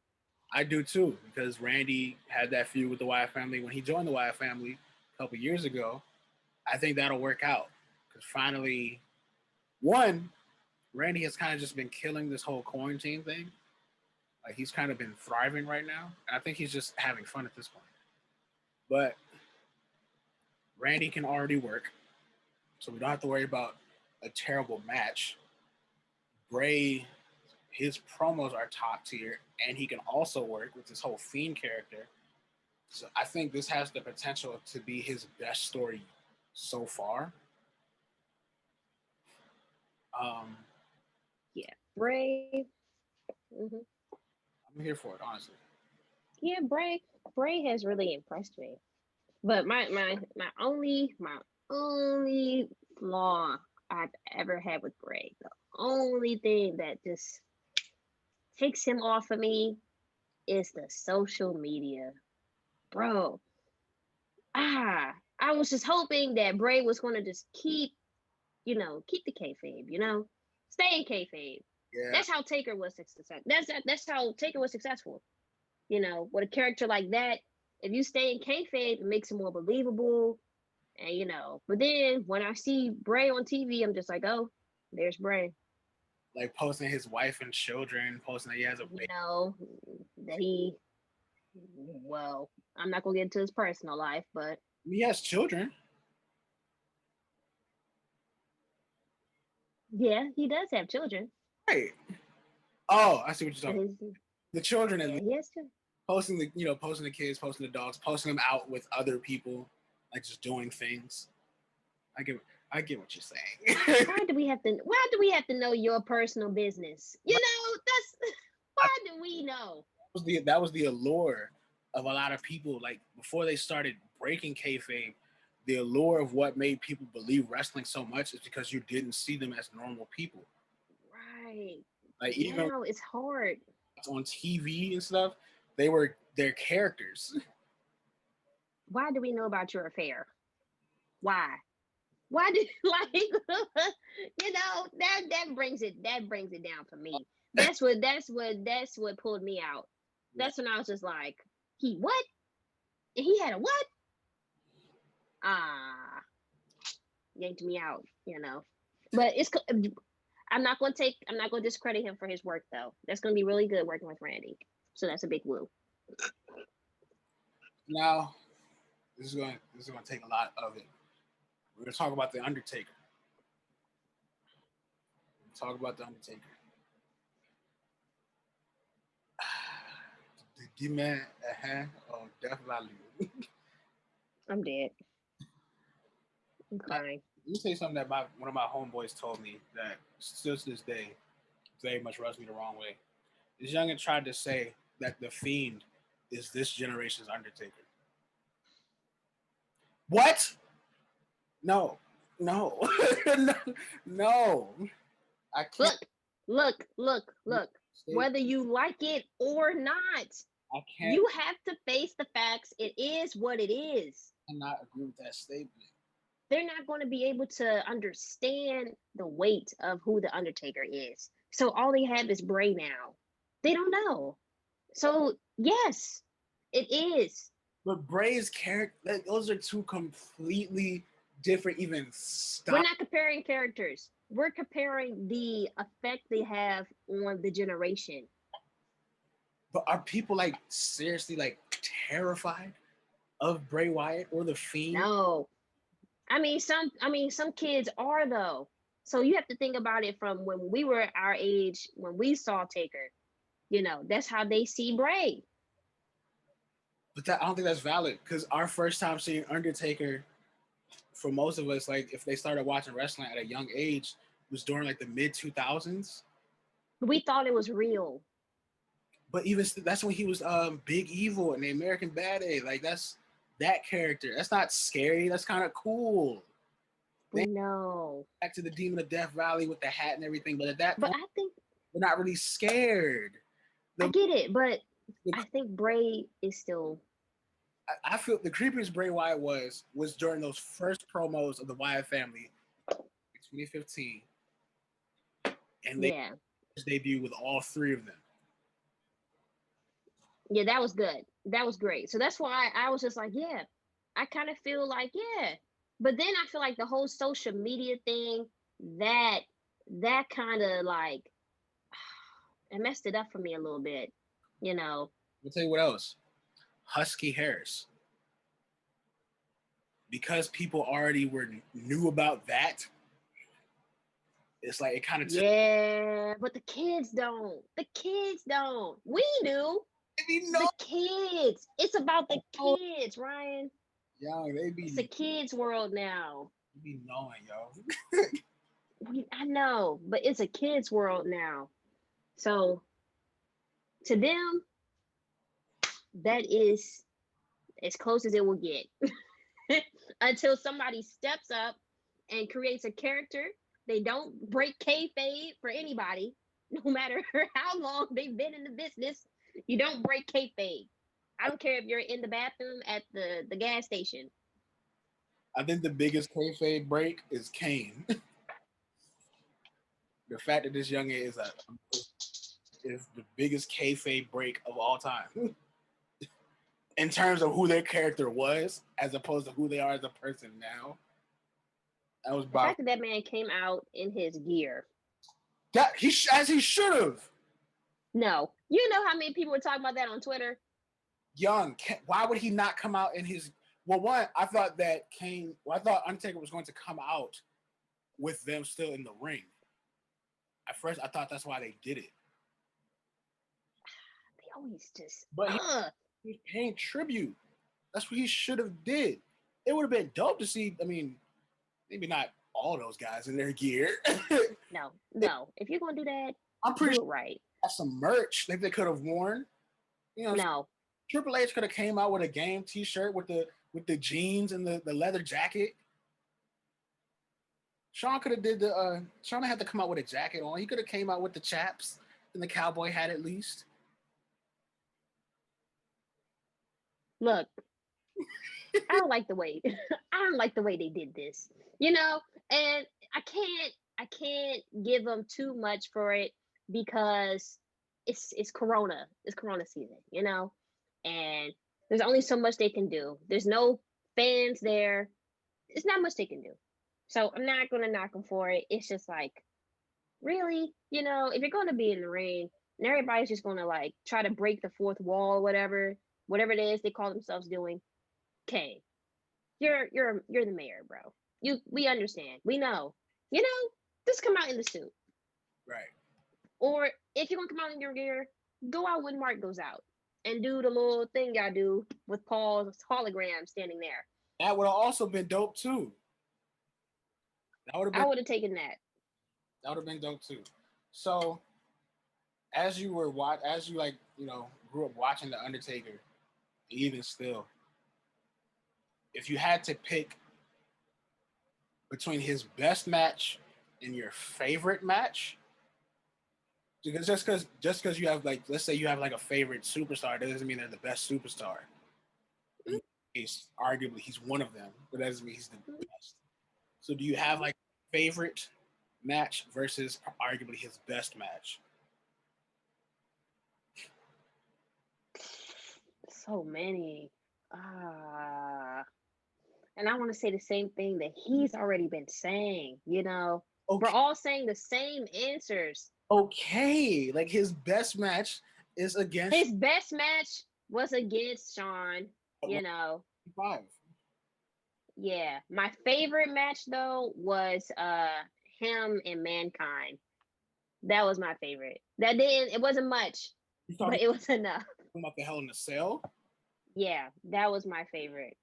I do too, because Randy had that feud with the Wyatt family when he joined the Wyatt family a couple years ago. I think that'll work out because finally, Randy has kind of just been killing this whole quarantine thing. Like he's kind of been thriving right now. I think he's just having fun at this point. But Randy can already work, so we don't have to worry about a terrible match. Bray, his promos are top tier, and he can also work with this whole Fiend character. So I think this has the potential to be his best story so far. Yeah, Bray. Mm-hmm. I'm here for it, honestly. Yeah, Bray has really impressed me. But my only flaw I've ever had with Bray, the only thing that just takes him off of me is the social media. Bro. I was just hoping that Bray was gonna just keep the kayfabe, stay in kayfabe. Yeah. That's how Taker was successful. That's how Taker was successful. With a character like that, if you stay in kayfabe, it makes it more believable. And but then when I see Bray on TV, I'm just like, oh, there's Bray. Like posting his wife and children, posting that he has a baby. That well, I'm not gonna get into his personal life, but he has children. Yeah, he does have children. Right. Oh, I see what you're talking about. The children and posting the kids, posting the dogs, posting them out with other people, like just doing things. I get what you're saying. Why do we have to know your personal business? That's why do we know? That was the allure of a lot of people. Like before they started breaking kayfabe, the allure of what made people believe wrestling so much is because you didn't see them as normal people. Right. Like even now it's hard. On TV and stuff, they're characters. Why do we know about your affair? Why did that brings it down for me. That's what pulled me out. That's when I was just like, he what? And he had a what? Yanked me out, But I'm not gonna discredit him for his work though. That's gonna be really good working with Randy. So that's a big woo. Now, this is going to take a lot of it. We're going to talk about the Undertaker. Talk about the Undertaker. The man, oh, death value. I'm dead. I'm crying. Let me tell you something that one of my homeboys told me that still to this day very much rubs me the wrong way. This youngin tried to say that the Fiend is this generation's Undertaker. What? No, no, no, no. I can't. Look. Whether you like it or not, I can't. you have to face the facts. It is what it is. I cannot agree with that statement. They're not going to be able to understand the weight of who the Undertaker is. So all they have is Bray now. They don't know. So yes, it is. But Bray's character, those are two completely different, even We're not comparing characters. We're comparing the effect they have on the generation. But are people like seriously like terrified of Bray Wyatt or the Fiend? No. I mean some kids are though. So you have to think about it from when we were our age, when we saw Taker. You know, that's how they see Bray. But I don't think that's valid because our first time seeing Undertaker, for most of us, like if they started watching wrestling at a young age, was during like the mid 2000s. We thought it was real. But even that's when he was Big Evil in the American Bad Day. Like that's that character. That's not scary. That's kind of cool. We know. Back to the Demon of Death Valley with the hat and everything, but at that point, I think we're not really scared. I get it, but I think Bray is still. I feel the creepiest Bray Wyatt was during those first promos of the Wyatt family, in 2015, and they debuted with all three of them. Yeah, that was good. That was great. So that's why I was just like, yeah, I kind of feel like, yeah. But then I feel like the whole social media thing, that kind of like, it messed it up for me a little bit, you know. I'll tell you what else. Husky Harris. Because people already knew about that, it's like it kind of yeah, but the kids don't. The kids don't. We do. The kids. It's about the kids, Ryan. Yo, it's a kids' world now. They be knowing, yo. I know, but it's a kids' world now. So to them, that is as close as it will get. Until somebody steps up and creates a character. They don't break kayfabe for anybody, no matter how long they've been in the business. You don't break kayfabe. I don't care if you're in the bathroom at the gas station. I think the biggest kayfabe break is Kane. The fact that this young is the biggest kayfabe break of all time. In terms of who their character was, as opposed to who they are as a person now. That was the fact that man came out in his gear. That he should have. No, you know how many people were talking about that on Twitter. Young, why would he not come out in his? Well, one, I thought that I thought Undertaker was going to come out with them still in the ring. At first, I thought that's why they did it. They always just. But he's paying tribute. That's what he should have did. It would have been dope to see. I mean, maybe not all those guys in their gear. No. If you're gonna do that, I'm pretty sure right. That's some merch that they could have worn. You know, no. Triple H could have came out with a game T-shirt with the jeans and the leather jacket. Shawn could have did the. Shawn had to come out with a jacket on. He could have came out with the chaps and the cowboy hat at least. Look, I don't like the way they did this, you know, and I can't give them too much for it because it's Corona season, you know, and there's only so much they can do. There's no fans there. It's not much they can do. So I'm not gonna knock them for it. It's just like, really, you know, if you're gonna be in the ring, and everybody's just gonna like try to break the fourth wall, whatever it is they call themselves doing. Okay, you're the mayor, bro. We understand. We know. You know, just come out in the suit. Right. Or if you're gonna come out in your gear, go out when Mark goes out and do the little thing y'all do with Paul's hologram standing there. That would have also been dope too. That would have I been would have taken that. that would have been dope too. So as you were as you like, you know, grew up watching The Undertaker, even still, if you had to pick between his best match and your favorite match, because just because you have, like, let's say you have like a favorite superstar, that doesn't mean they're the best superstar. He's arguably he's one of them, but that doesn't mean he's the best. So do you have like favorite match versus arguably his best match? So many. And I want to say the same thing that he's already been saying. You know, we're Okay, all saying the same answers. okay, like his best match is against His best match was against Shawn. You know, 105. yeah. My favorite match though was him and Mankind. That was my favorite. That didn't. It wasn't much, You but talking it was enough. about the Hell in a Cell? Yeah, that was my favorite.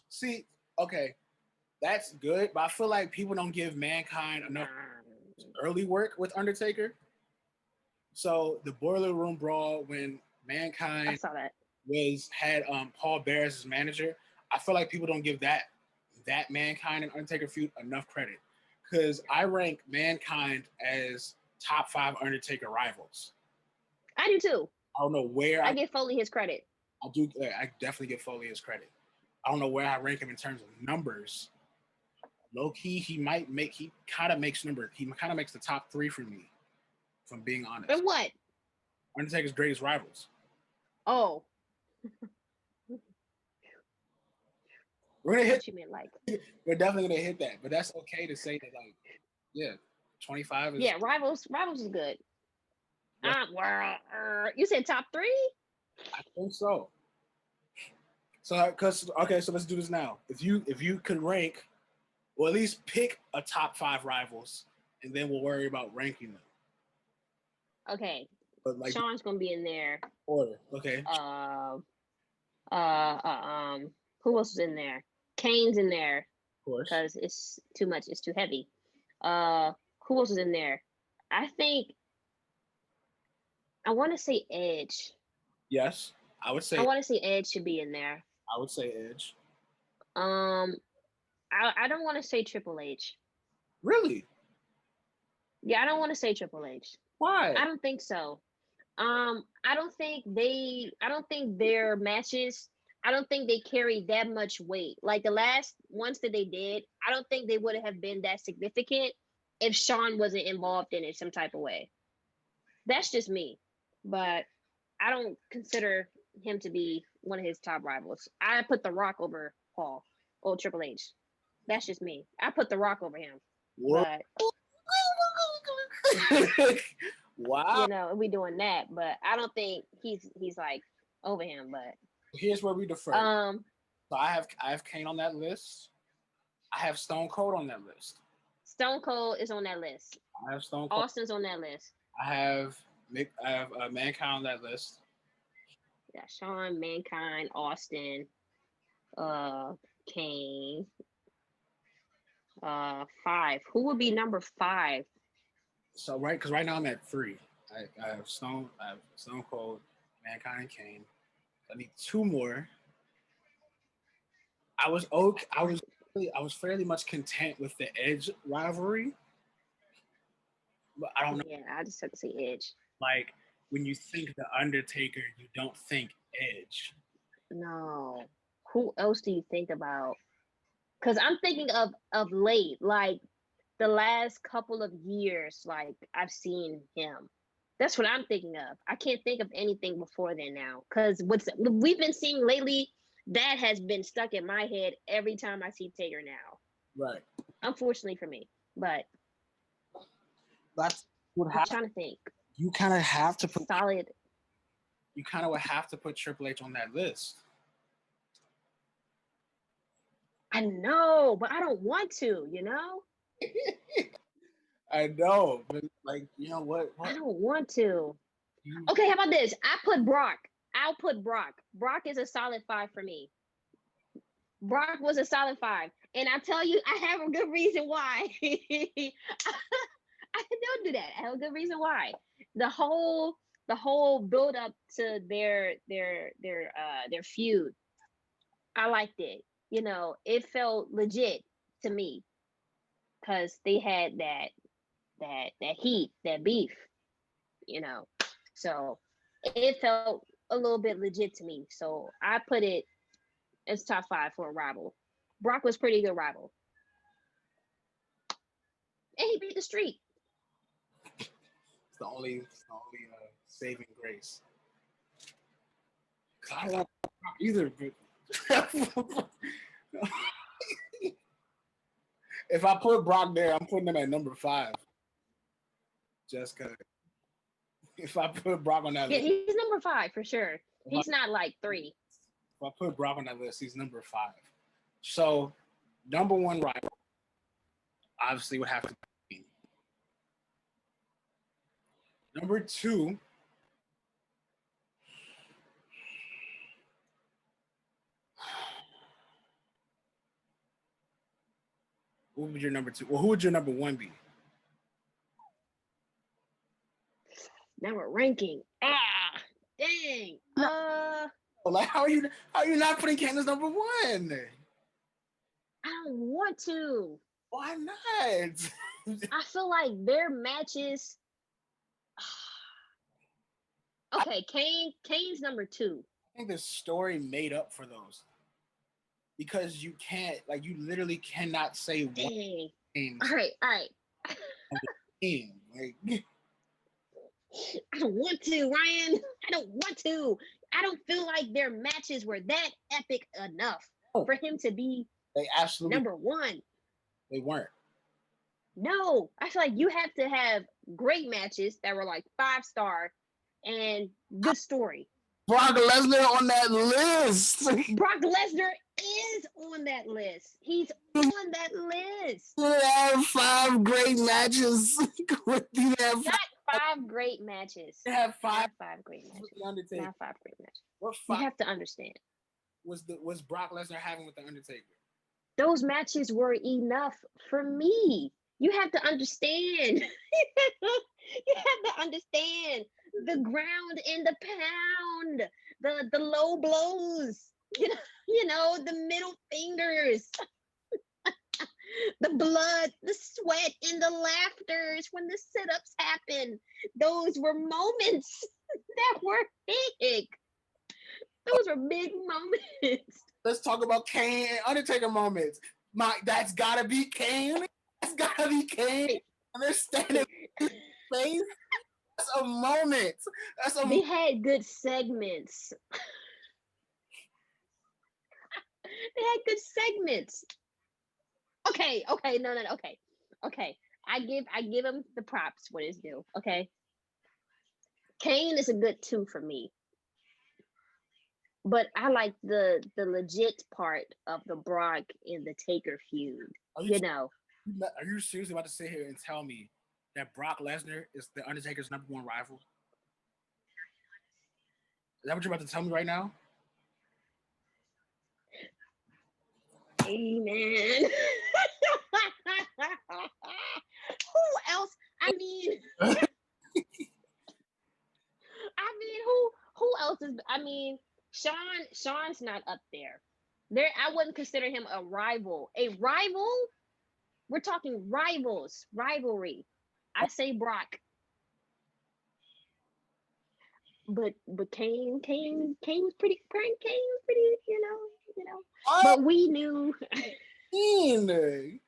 See, okay, that's good, but I feel like people don't give Mankind enough early work with Undertaker. So the Boiler Room Brawl, when I Mankind saw that. had Paul Bear as his manager, I feel like people don't give that Mankind and Undertaker feud enough credit, because I rank Mankind as top 5 Undertaker rivals. I do too. I don't know where I give Foley his credit. I do. I definitely give Foley his credit. I don't know where I rank him in terms of numbers. Low key, he kind of makes the top 3 for me, if I'm being honest. But what? Undertaker's greatest rivals. Oh, We're gonna hit. you meant like. We're definitely gonna hit that, but that's okay to say that, like, yeah, 25 is. Yeah, rivals is good. You said top 3? I think so. So, so let's do this now. If you could rank, or at least pick a top 5 rivals, and then we'll worry about ranking them. Okay. But like Shawn's gonna be in there. Order, okay. Who else is in there? Kane's in there. Of course. Because it's too much. It's too heavy. Who else is in there? I think I want to say Edge. Yes, I would say. I want to say Edge should be in there. I would say Edge. I don't want to say Triple H. Really? Yeah, I don't want to say Triple H. Why? I don't think so. I don't think their matches, I don't think they carry that much weight. Like the last ones that they did, I don't think they would have been that significant if Shawn wasn't involved in it some type of way. That's just me. But I don't consider him to be one of his top rivals. I put The Rock over Paul or Triple H. That's just me. I put The Rock over him. What? But wow. you know, we doing that, but I don't think he's like over him. But here's where we defer. So I have Kane on that list. I have Stone Cold on that list. Stone Cold is on that list. I have Stone Cold. Austin's on that list. I have Mankind on that list. Yeah, Shawn, Mankind, Austin, Kane. 5. Who would be number 5? So because right now I'm at 3. I have Stone Cold, Mankind, and Kane. I need 2 more. I was fairly much content with the Edge rivalry, but I don't know. Yeah, I just have to say Edge. Like, when you think The Undertaker, you don't think Edge. No. Who else do you think about? Because I'm thinking of late, like the last couple of years, like I've seen him. That's what I'm thinking of. I can't think of anything before then now. Because what we've been seeing lately, that has been stuck in my head every time I see Taker now. Right. Unfortunately for me. But that's what I'm trying to think. you kind of have to put solid. you kind of would have to put Triple H on that list. I know, but I don't want to, you know? I know, but like, you know what? I don't want to. You, Okay, how about this? I put Brock. I'll put Brock. Brock is a solid 5 for me. Brock was a solid 5. And I tell you, I have a good reason why. I don't do that. I have a good reason why. The whole build up to their feud, I liked it. You know, it felt legit to me because they had that heat, that beef, you know. So it felt a little bit legit to me. So I put it as top 5 for a rival. Brock was pretty good rival. And he beat the streak. it's the only saving grace. I don't want Brock either, but if I put Brock there, I'm putting him at number 5. Just because. If I put Brock on that Yeah, list, he's number 5 for sure. He's not like 3. if I put Brock on that list, he's number 5. So, number 1 rival obviously would have to be. Number 2. Who would your number 2? Well, who would your number 1 be? Now we're ranking. Dang. Like, how are you not putting Kane as number 1? I don't want to. Why not? I feel like their matches. Okay, Kane's number 2. I think the story made up for those. Because you can't, like, you literally cannot say one Dang. All right. Game. Like, I don't want to, Ryan. I don't want to. I don't feel like their matches were that epic enough for him to be they absolutely number 1. They weren't. No, I feel like you have to have great matches that were like 5-star and good story. Brock Lesnar on that list. Brock Lesnar is on that list. He's on that list. You have 5 great matches. Not 5 great matches. You have 5 great matches. Undertaker. Not 5 great matches. What 5 you have to understand. Was Brock Lesnar having with the Undertaker? Those matches were enough for me. You have to understand. You have to understand the ground and the pound, the low blows, you know, the middle fingers, the blood, the sweat, and the laughters when the sit-ups happen. Those were moments that were big. Those were big moments. Let's talk about Kane and Undertaker moments. That's gotta be Kane. That's gotta be Kane. And they're standing in face. That's a moment. They had good segments. They had good segments. Okay, no, okay. I give him the props what is due. Okay, Kane is a good 2 for me, but I like the legit part of the Brock and the Taker feud. Are you seriously about to sit here and tell me that Brock Lesnar is the Undertaker's number 1 rival? Is that what you're about to tell me right now? Amen. Who else? Who else is? Shawn's not up there. I wouldn't consider him a rival. A rival? We're talking rivals, rivalry. I say Brock. But Kane was pretty, you know. But we knew. You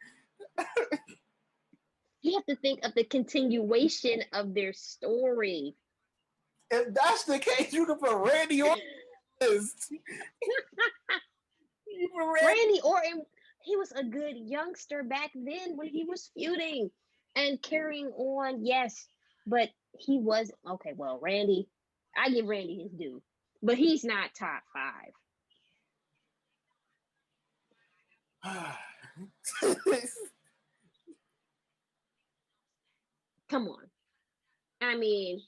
have to think of the continuation of their story. If that's the case, you can put Randy on the list. Randy Orton, he was a good youngster back then when he was feuding and carrying on, yes. But he was okay. Well, Randy, I give Randy his due, but he's not top 5. Come on. I mean,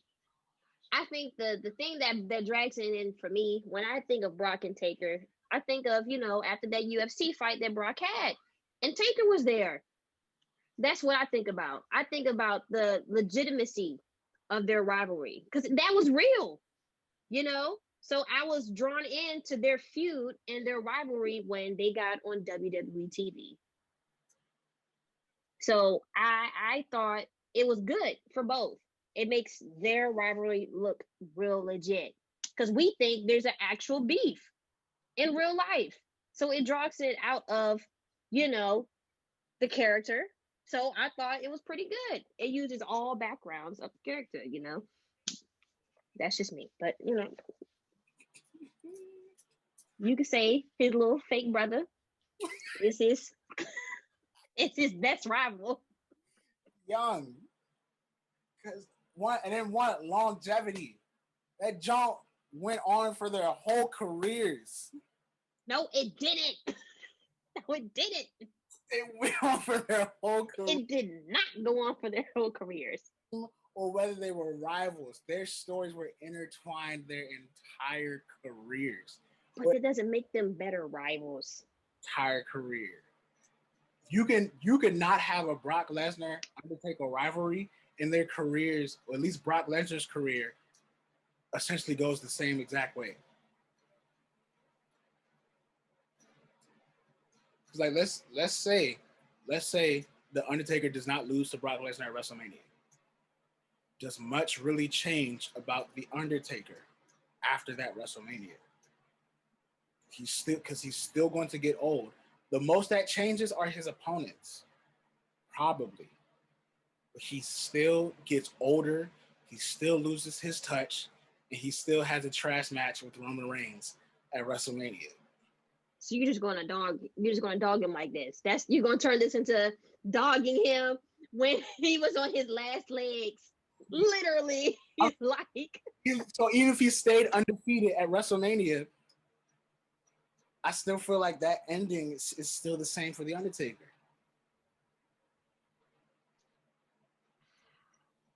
I think the thing that drags it in for me when I think of Brock and Taker, I think of, after that UFC fight that Brock had, and Taker was there. That's what I think about. I think about the legitimacy of their rivalry because that was real, So I was drawn into their feud and their rivalry when they got on WWE TV. So I thought it was good for both. It makes their rivalry look real legit because we think there's an actual beef in real life. So it draws it out of, the character. So I thought it was pretty good. It uses all backgrounds of the character, That's just me. But, you could say his little fake brother is his it's his best rival. Young. Because one longevity. That jump went on for their whole careers. No, it didn't. No, it didn't. It went on for their whole career. It did not go on for their whole careers. Or whether they were rivals, their stories were intertwined their entire careers. But that doesn't make them better rivals. Entire career. You can not have a Brock Lesnar Undertaker rivalry in their careers, or at least Brock Lesnar's career essentially goes the same exact way. Because like let's say the Undertaker does not lose to Brock Lesnar at WrestleMania. Does much really change about the Undertaker after that WrestleMania? He's still going to get old. The most that changes are his opponents, probably. But he still gets older. He still loses his touch, and he still has a trash match with Roman Reigns at WrestleMania. So you're just gonna dog him like this. You're gonna turn this into dogging him when he was on his last legs. Literally, So even if he stayed undefeated at WrestleMania, I still feel like that ending is still the same for The Undertaker.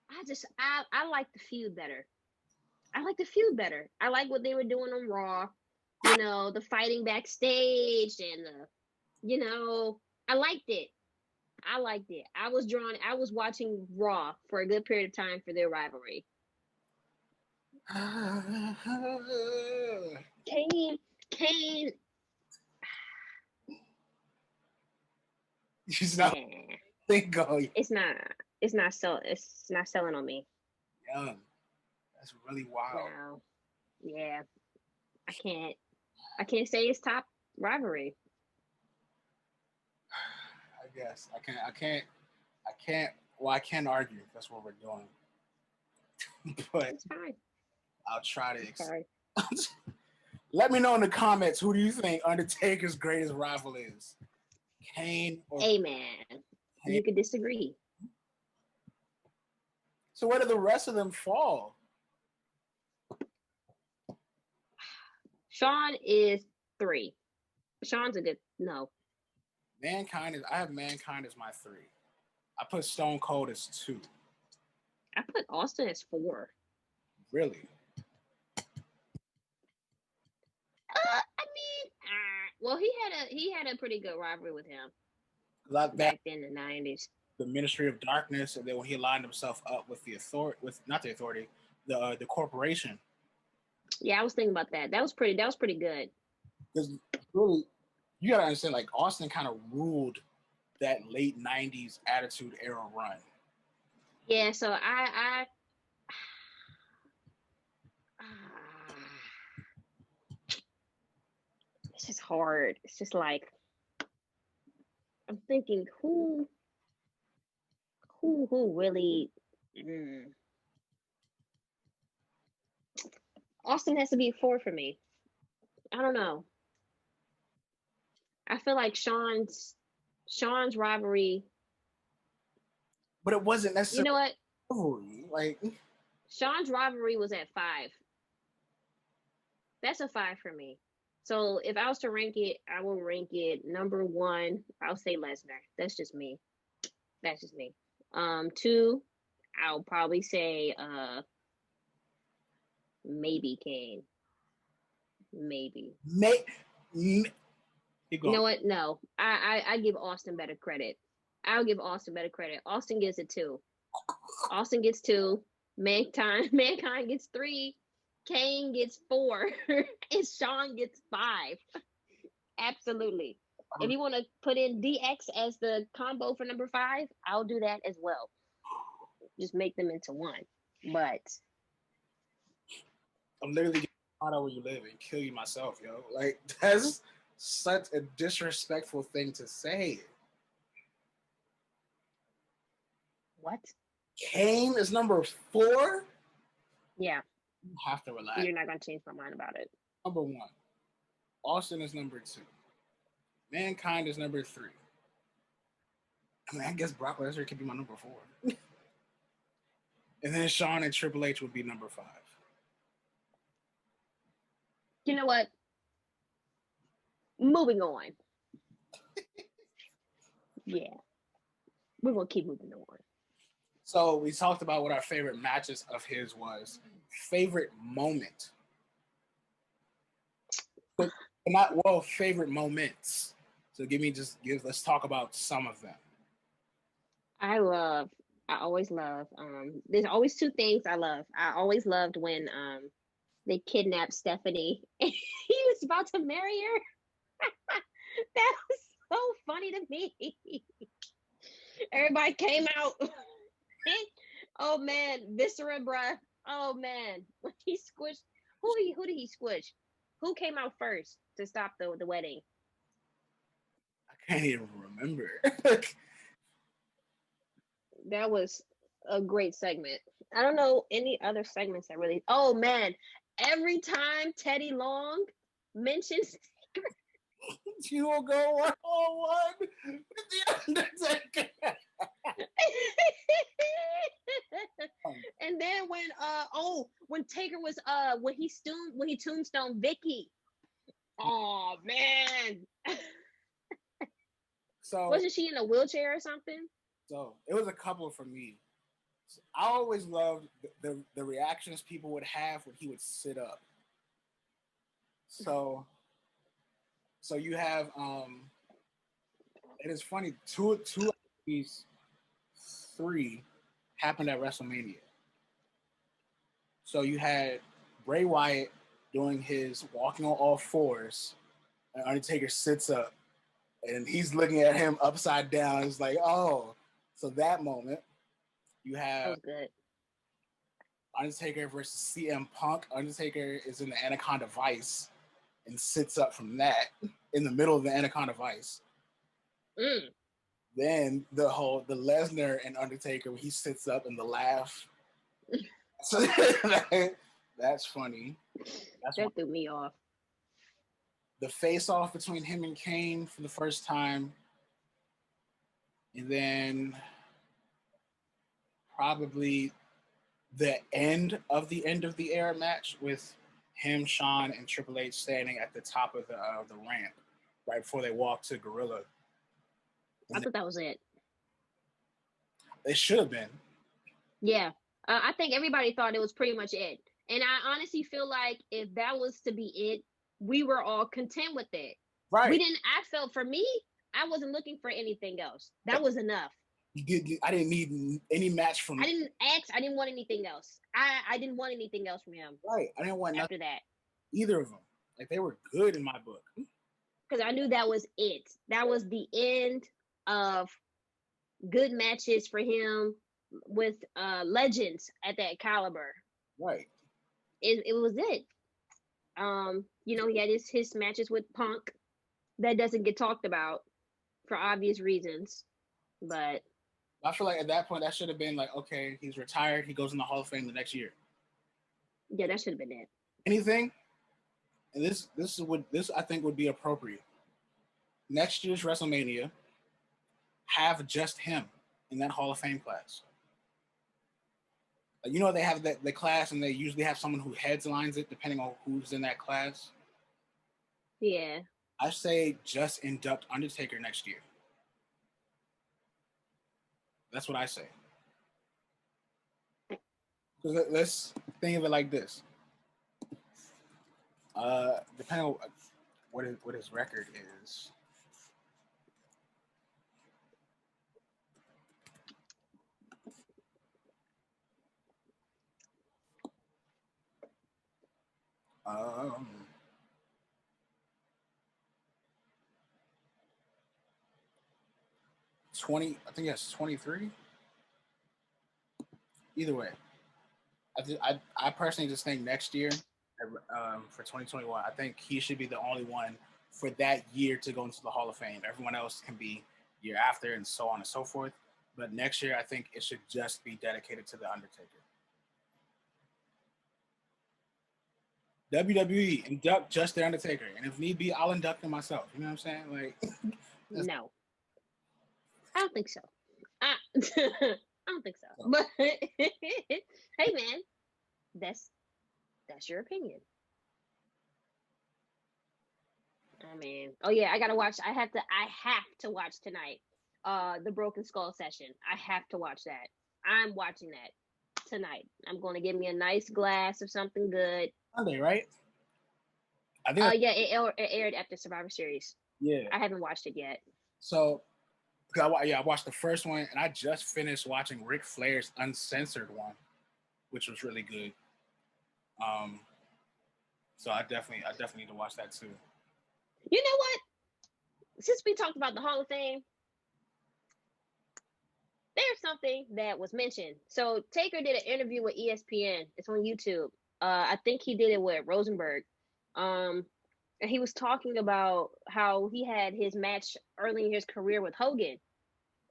I like the feud better. I like what they were doing on Raw. The fighting backstage and I liked it. I was watching Raw for a good period of time for their rivalry. Kane. He's not. It's not selling on me. Young. That's really wild. Wow. Yeah. I can't say it's top rivalry. I guess I can't. Well, I can't argue. That's what we're doing. But it's fine. I'll try to. Let me know in the comments, who do you think Undertaker's greatest rival is? Kane or Amen. Kane? You could disagree. So where do the rest of them fall? Shawn is 3. Shawn's a good no. I have Mankind as my 3. I put Stone Cold as 2. I put Austin as 4. Really? Well, he had a pretty good rivalry with him back in the 90s. The Ministry of Darkness, and then when he lined himself up with the corporation. Yeah, I was thinking about that. That was pretty good. Because really, you gotta understand, like Austin kind of ruled that late 90s Attitude Era run. Yeah, so I it's just hard. It's just like I'm thinking who really Austin has to be 4 for me. I don't know. I feel like Shawn's rivalry. But it wasn't necessarily. You know what? Like Shawn's rivalry was at 5. That's a 5 for me. So if I was to rank it, I will rank it number 1. I'll say Lesnar. That's just me. That's just me. 2, I'll probably say maybe Kane. Maybe. Keep You going. know what? No, I give Austin better credit. I'll give Austin better credit. Austin gets it 2. Austin gets 2. Mankind gets 3. Kane gets 4. And Shawn gets 5. Absolutely. If you want to put in DX as the combo for number 5, I'll do that as well. Just make them into one. But I'm literally getting out of where you live and kill you myself, yo. Like, that's such a disrespectful thing to say. what? Kane is number 4? Yeah. You have to relax. You're not going to change my mind about it. Number 1. Austin is number 2. Mankind is number 3. I mean, I guess Brock Lesnar could be my number 4. And then Shawn and Triple H would be number 5. You know what? Moving on. Yeah. We're going to keep moving on. So we talked about what our favorite matches of his was. Favorite moment. But not, well, favorite moments. So let's talk about some of them. I always love, there's always 2 things I love. I always loved when they kidnapped Stephanie. He was about to marry her. That was so funny to me. Everybody came out. Oh man, Viscera, bruh. Oh man, when he squished, who did he squish? Who came out first to stop the wedding? I can't even remember. That was a great segment. I don't know any other segments that really. Oh man, every time Teddy Long mentions You will go 1-on-1 with the Undertaker. And then when Taker was when he tombstone Vicky. Oh man. So wasn't she in a wheelchair or something? So it was a couple for me. I always loved the reactions people would have when he would sit up. So you have it is funny, two of these 3 happened at WrestleMania. So you had Bray Wyatt doing his walking on all 4s, and Undertaker sits up and he's looking at him upside down. It's like, oh, so that moment. You have that was good. Undertaker versus CM Punk. Undertaker is in the Anaconda Vice and sits up from that in the middle of the Anaconda Vice. Then the Lesnar and Undertaker, he sits up and the laugh. So that's funny. That threw me off. The face-off between him and Kane for the first time. And then probably the end of the era match with him, Shawn, and Triple H standing at the top of the ramp right before they walk to Gorilla. I thought that was it. It should have been. Yeah. I think everybody thought it was pretty much it. And I honestly feel like if that was to be it, we were all content with it. Right. I felt for me, I wasn't looking for anything else. That was enough. I didn't need any match from. I didn't want anything else. I didn't want anything else from him. Right. I didn't want after that. Either of them. Like, they were good in my book. Because I knew that was it. That was the end of good matches for him with legends at that caliber. Right. It was it. He had his matches with Punk that doesn't get talked about for obvious reasons. But I feel like at that point that should have been like, okay, he's retired, he goes in the Hall of Fame the next year. Yeah, that should have been it. Anything? And this I think would be appropriate. Next year's WrestleMania, have just him in that Hall of Fame class. You know, they have the class, and they usually have someone who headlines it, depending on who's in that class. Yeah. I say just induct Undertaker next year. That's what I say. So let's think of it like this. Depending on what his record is. Um, 20. I think that's 23. Either way, I personally just think next year, for 2021, I think he should be the only one for that year to go into the Hall of Fame. Everyone else can be year after, and so on and so forth. But next year, I think it should just be dedicated to the Undertaker. WWE, induct just the Undertaker, and if need be, I'll induct him myself. You know what I'm saying? Like, no, I don't think so. I don't think so. But hey, man, that's your opinion. I mean, oh yeah, I gotta watch. I have to watch tonight. The Broken Skull session. I have to watch that. I'm watching that tonight. I'm going to get me a nice glass of something good. Sunday, right? I think. Yeah, it aired after Survivor Series. Yeah, I haven't watched it yet. So, I watched the first one, and I just finished watching Ric Flair's uncensored one, which was really good. So I definitely need to watch that too. You know what? Since we talked about the Hall of Fame, there's something that was mentioned. So Taker did an interview with ESPN. It's on YouTube. I think he did it with Rosenberg. And he was talking about how he had his match early in his career with Hogan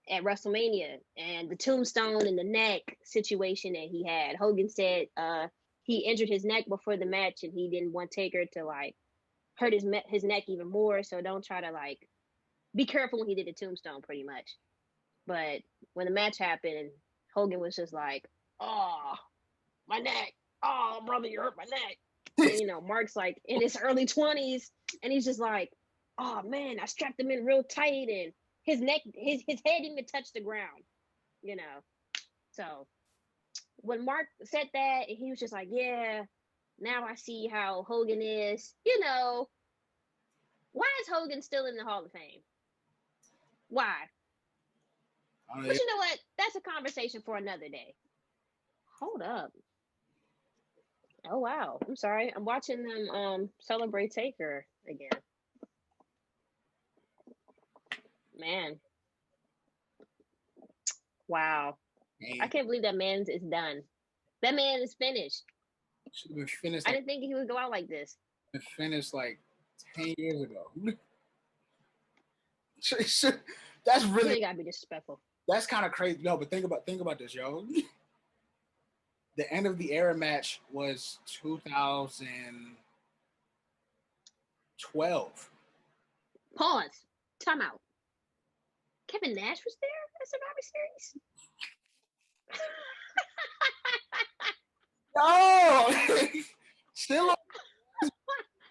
at WrestleMania and the tombstone and the neck situation that he had. Hogan said he injured his neck before the match, and he didn't want Taker to like hurt his neck even more. So don't try to like be careful when he did the tombstone, pretty much. But when the match happened, Hogan was just like, "Oh, my neck! Oh, brother, you hurt my neck." And, you know, Mark's like in his early 20s, and he's just like, "Oh man, I strapped him in real tight, and his neck, his head didn't even touch the ground." You know, so when Mark said that, he was just like, "Yeah, now I see how Hogan is." You know, why is Hogan still in the Hall of Fame? Why? But you know what? That's a conversation for another day. Hold up. Oh wow. I'm sorry. I'm watching them celebrate Taker again. Man. Wow. I can't believe that man is done. That man is finished. Should have been finished. I didn't think he would go out like this. Been finished like 10 years ago. That's really, you gotta be disrespectful. That's kind of crazy. No, but think about this, yo. The end of the era match was 2012. Pause. Time out. Kevin Nash was there at Survivor Series? No! Still.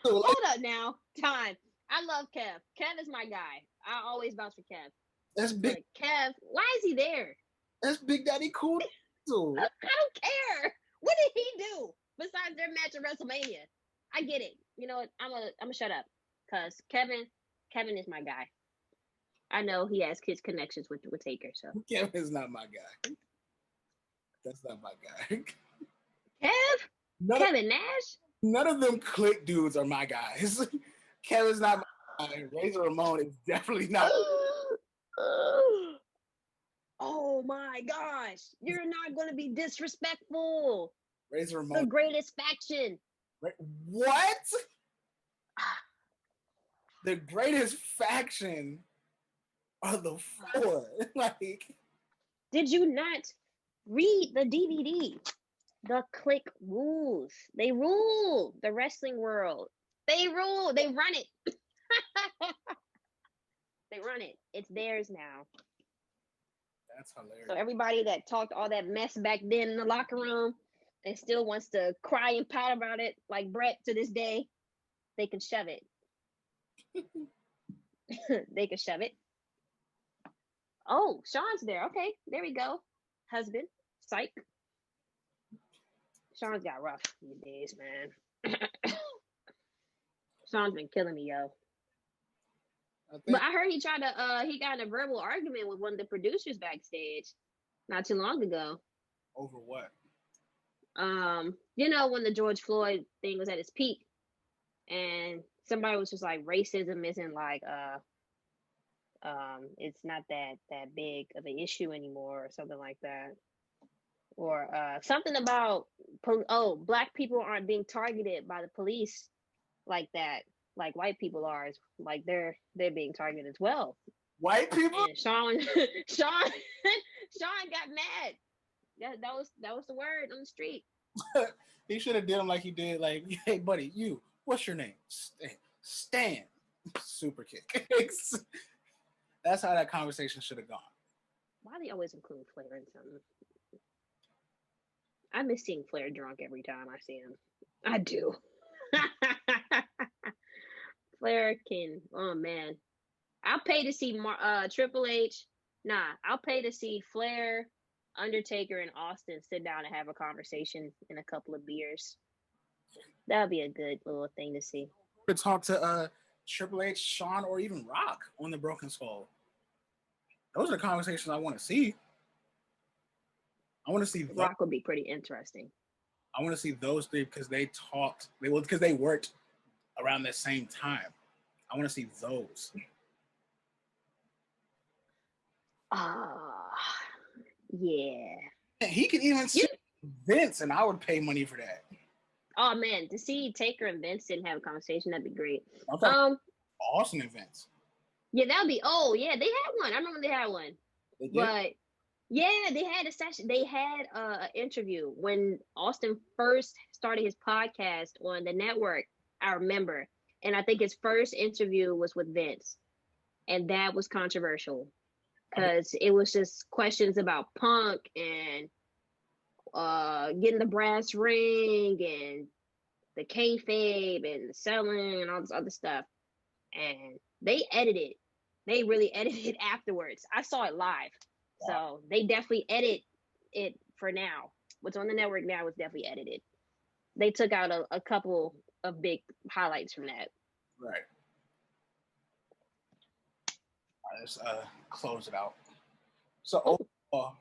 Hold up now. Time. I love Kev. Kev is my guy. I always vouch for Kev. That's big. But Kev, why is he there? That's Big Daddy Cool. I don't care. What did he do besides their match at WrestleMania? I get it. You know what? I'm gonna shut up because Kevin is my guy. I know he has his connections with Taker. So Kevin's not my guy. That's not my guy. Kevin Nash. None of them click dudes are my guys. Kevin's not my guy. Razor Ramon is definitely not. Oh my gosh. You're not going to be disrespectful. Razor Ramon. The greatest faction. What? The greatest faction are the four. Like, did you not read the DVD? The Click rules. They rule the wrestling world. They rule. They run it. They run it. It's theirs now. That's hilarious. So everybody that talked all that mess back then in the locker room and still wants to cry and pout about it, like Brett to this day, they can shove it. They can shove it. Oh, Shawn's there. Okay, there we go. Husband, psych. Shawn's got rough these days, man. Shawn's been killing me, yo. But I heard he tried to he got in a verbal argument with one of the producers backstage not too long ago. Over what? You know, when the George Floyd thing was at its peak and somebody was just like racism isn't like it's not that big of an issue anymore or something like that. Or something about black people aren't being targeted by the police like that, like white people are. Like they're being targeted as well. White people? And Shawn got mad. That was the word on the street. He should have did him like he did, like, hey buddy, you, what's your name? Stan. Super kick. That's how that conversation should have gone. Why do they always include Flair in something? I miss seeing Flair drunk every time I see him. I do. Flair can, oh man. I'll pay to see Triple H. Nah, I'll pay to see Flair, Undertaker, and Austin sit down and have a conversation in a couple of beers. That would be a good little thing to see. To talk to Triple H, Shawn, or even Rock on the Broken Skull. Those are the conversations I want to see. I want to see Rock would be pretty interesting. I want to see those three because they talked. Because they worked around the same time. I want to see those. Yeah. He could even see Vince, and I would pay money for that. Oh man, to see Taker and Vince didn't have a conversation, that'd be great. Austin and Vince. Yeah, that'd be. Oh yeah, they had one. I remember they had one. They did? But yeah, they had a session. They had an interview when Austin first started his podcast on the network. I remember, and I think his first interview was with Vince, and that was controversial because it was just questions about Punk and getting the brass ring and the kayfabe and the selling and all this other stuff, and they edited. They really edited afterwards. I saw it live. So they definitely edit it for now. What's on the network now is definitely edited. They took out a couple of big highlights from that. Right. All right, let's close it out. So overall,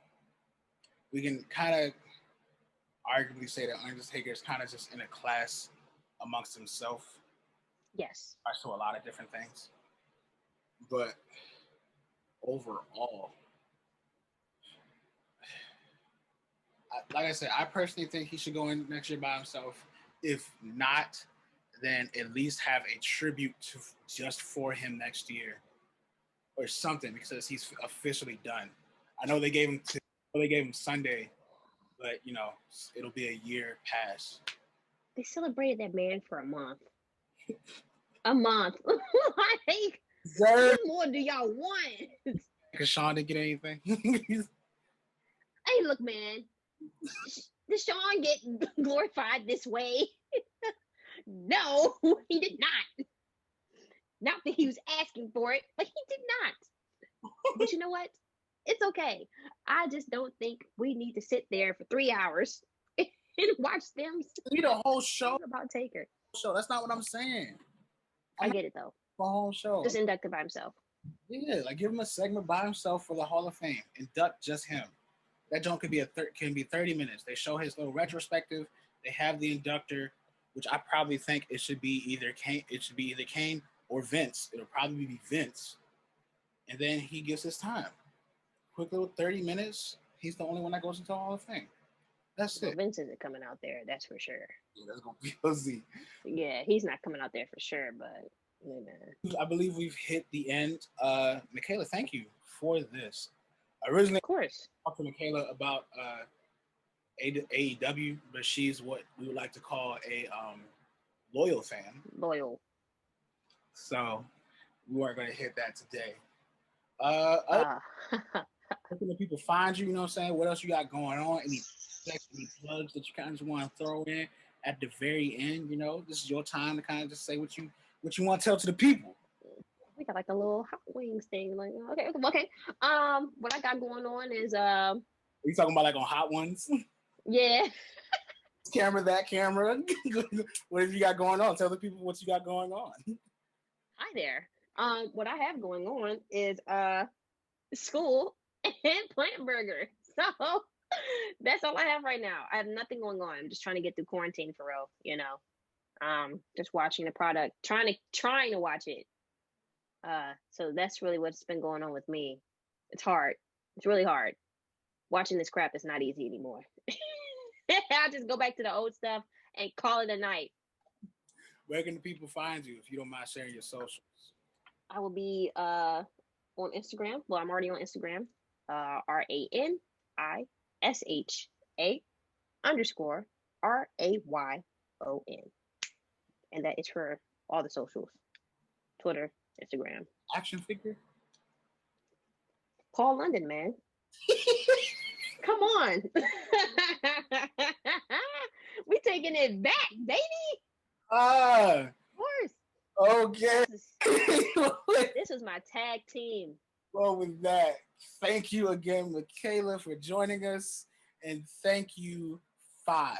we can kind of arguably say that Undertaker is kind of just in a class amongst himself. Yes. I saw a lot of different things. But overall, like I said, I personally think he should go in next year by himself. If not, then at least have a tribute to just for him next year or something because he's officially done. I know they gave him Sunday, but you know it'll be a year past. They celebrated that man for a month. A month. Like, what more do y'all want? Because Shawn didn't get anything. Hey, look, man. Did Shawn get glorified this way? No, he did not. Not that he was asking for it, but he did not. But you know what? It's okay. I just don't think we need to sit there for 3 hours and watch them. Need a whole show about Taker. So that's not what I'm saying. I get it though. The whole show. Just inducted by himself. Yeah, like give him a segment by himself for the Hall of Fame. Induct just him. That joint could be can be 30 minutes. They show his little retrospective. They have the inductor, which I probably think it should be either Kane. It should be either Kane or Vince. It'll probably be Vince, and then he gives his time. Quick little 30 minutes. He's the only one that goes into the Hall of Fame. That's it. Vince isn't coming out there. That's for sure. Yeah, that's gonna be easy. Yeah, he's not coming out there for sure. But I believe we've hit the end. Michaela, thank you for this. Originally, of course, I talked to Michaela about AEW, but she's what we would like to call a loyal fan. Loyal. So we weren't going to hit that today. Where can the people find you? You know what I'm saying? What else you got going on? Any plugs that you kind of just want to throw in at the very end? You know, this is your time to kind of just say what you want to tell to the people. We got like a little hot wings thing. Like, okay. What I got going on is Are you talking about like on Hot Ones? yeah. Camera, that camera. What have you got going on? Tell the people what you got going on. Hi there. What I have going on is school and plant burger. So that's all I have right now. I have nothing going on. I'm just trying to get through quarantine for real, you know. Just watching the product, trying to watch it. So that's really what's been going on with me. It's hard. It's really hard. Watching this crap is not easy anymore. I'll just go back to the old stuff and call it a night. Where can the people find you if you don't mind sharing your socials? I will be on Instagram. Well, I'm already on Instagram. RANISHA_RAYON. And that is for all the socials. Twitter, Instagram. Action figure? Paul London, man. Come on. We taking it back, baby. Of course. Okay. This was my tag team. Well, with that, thank you again, Michaela, for joining us. And thank you, 5.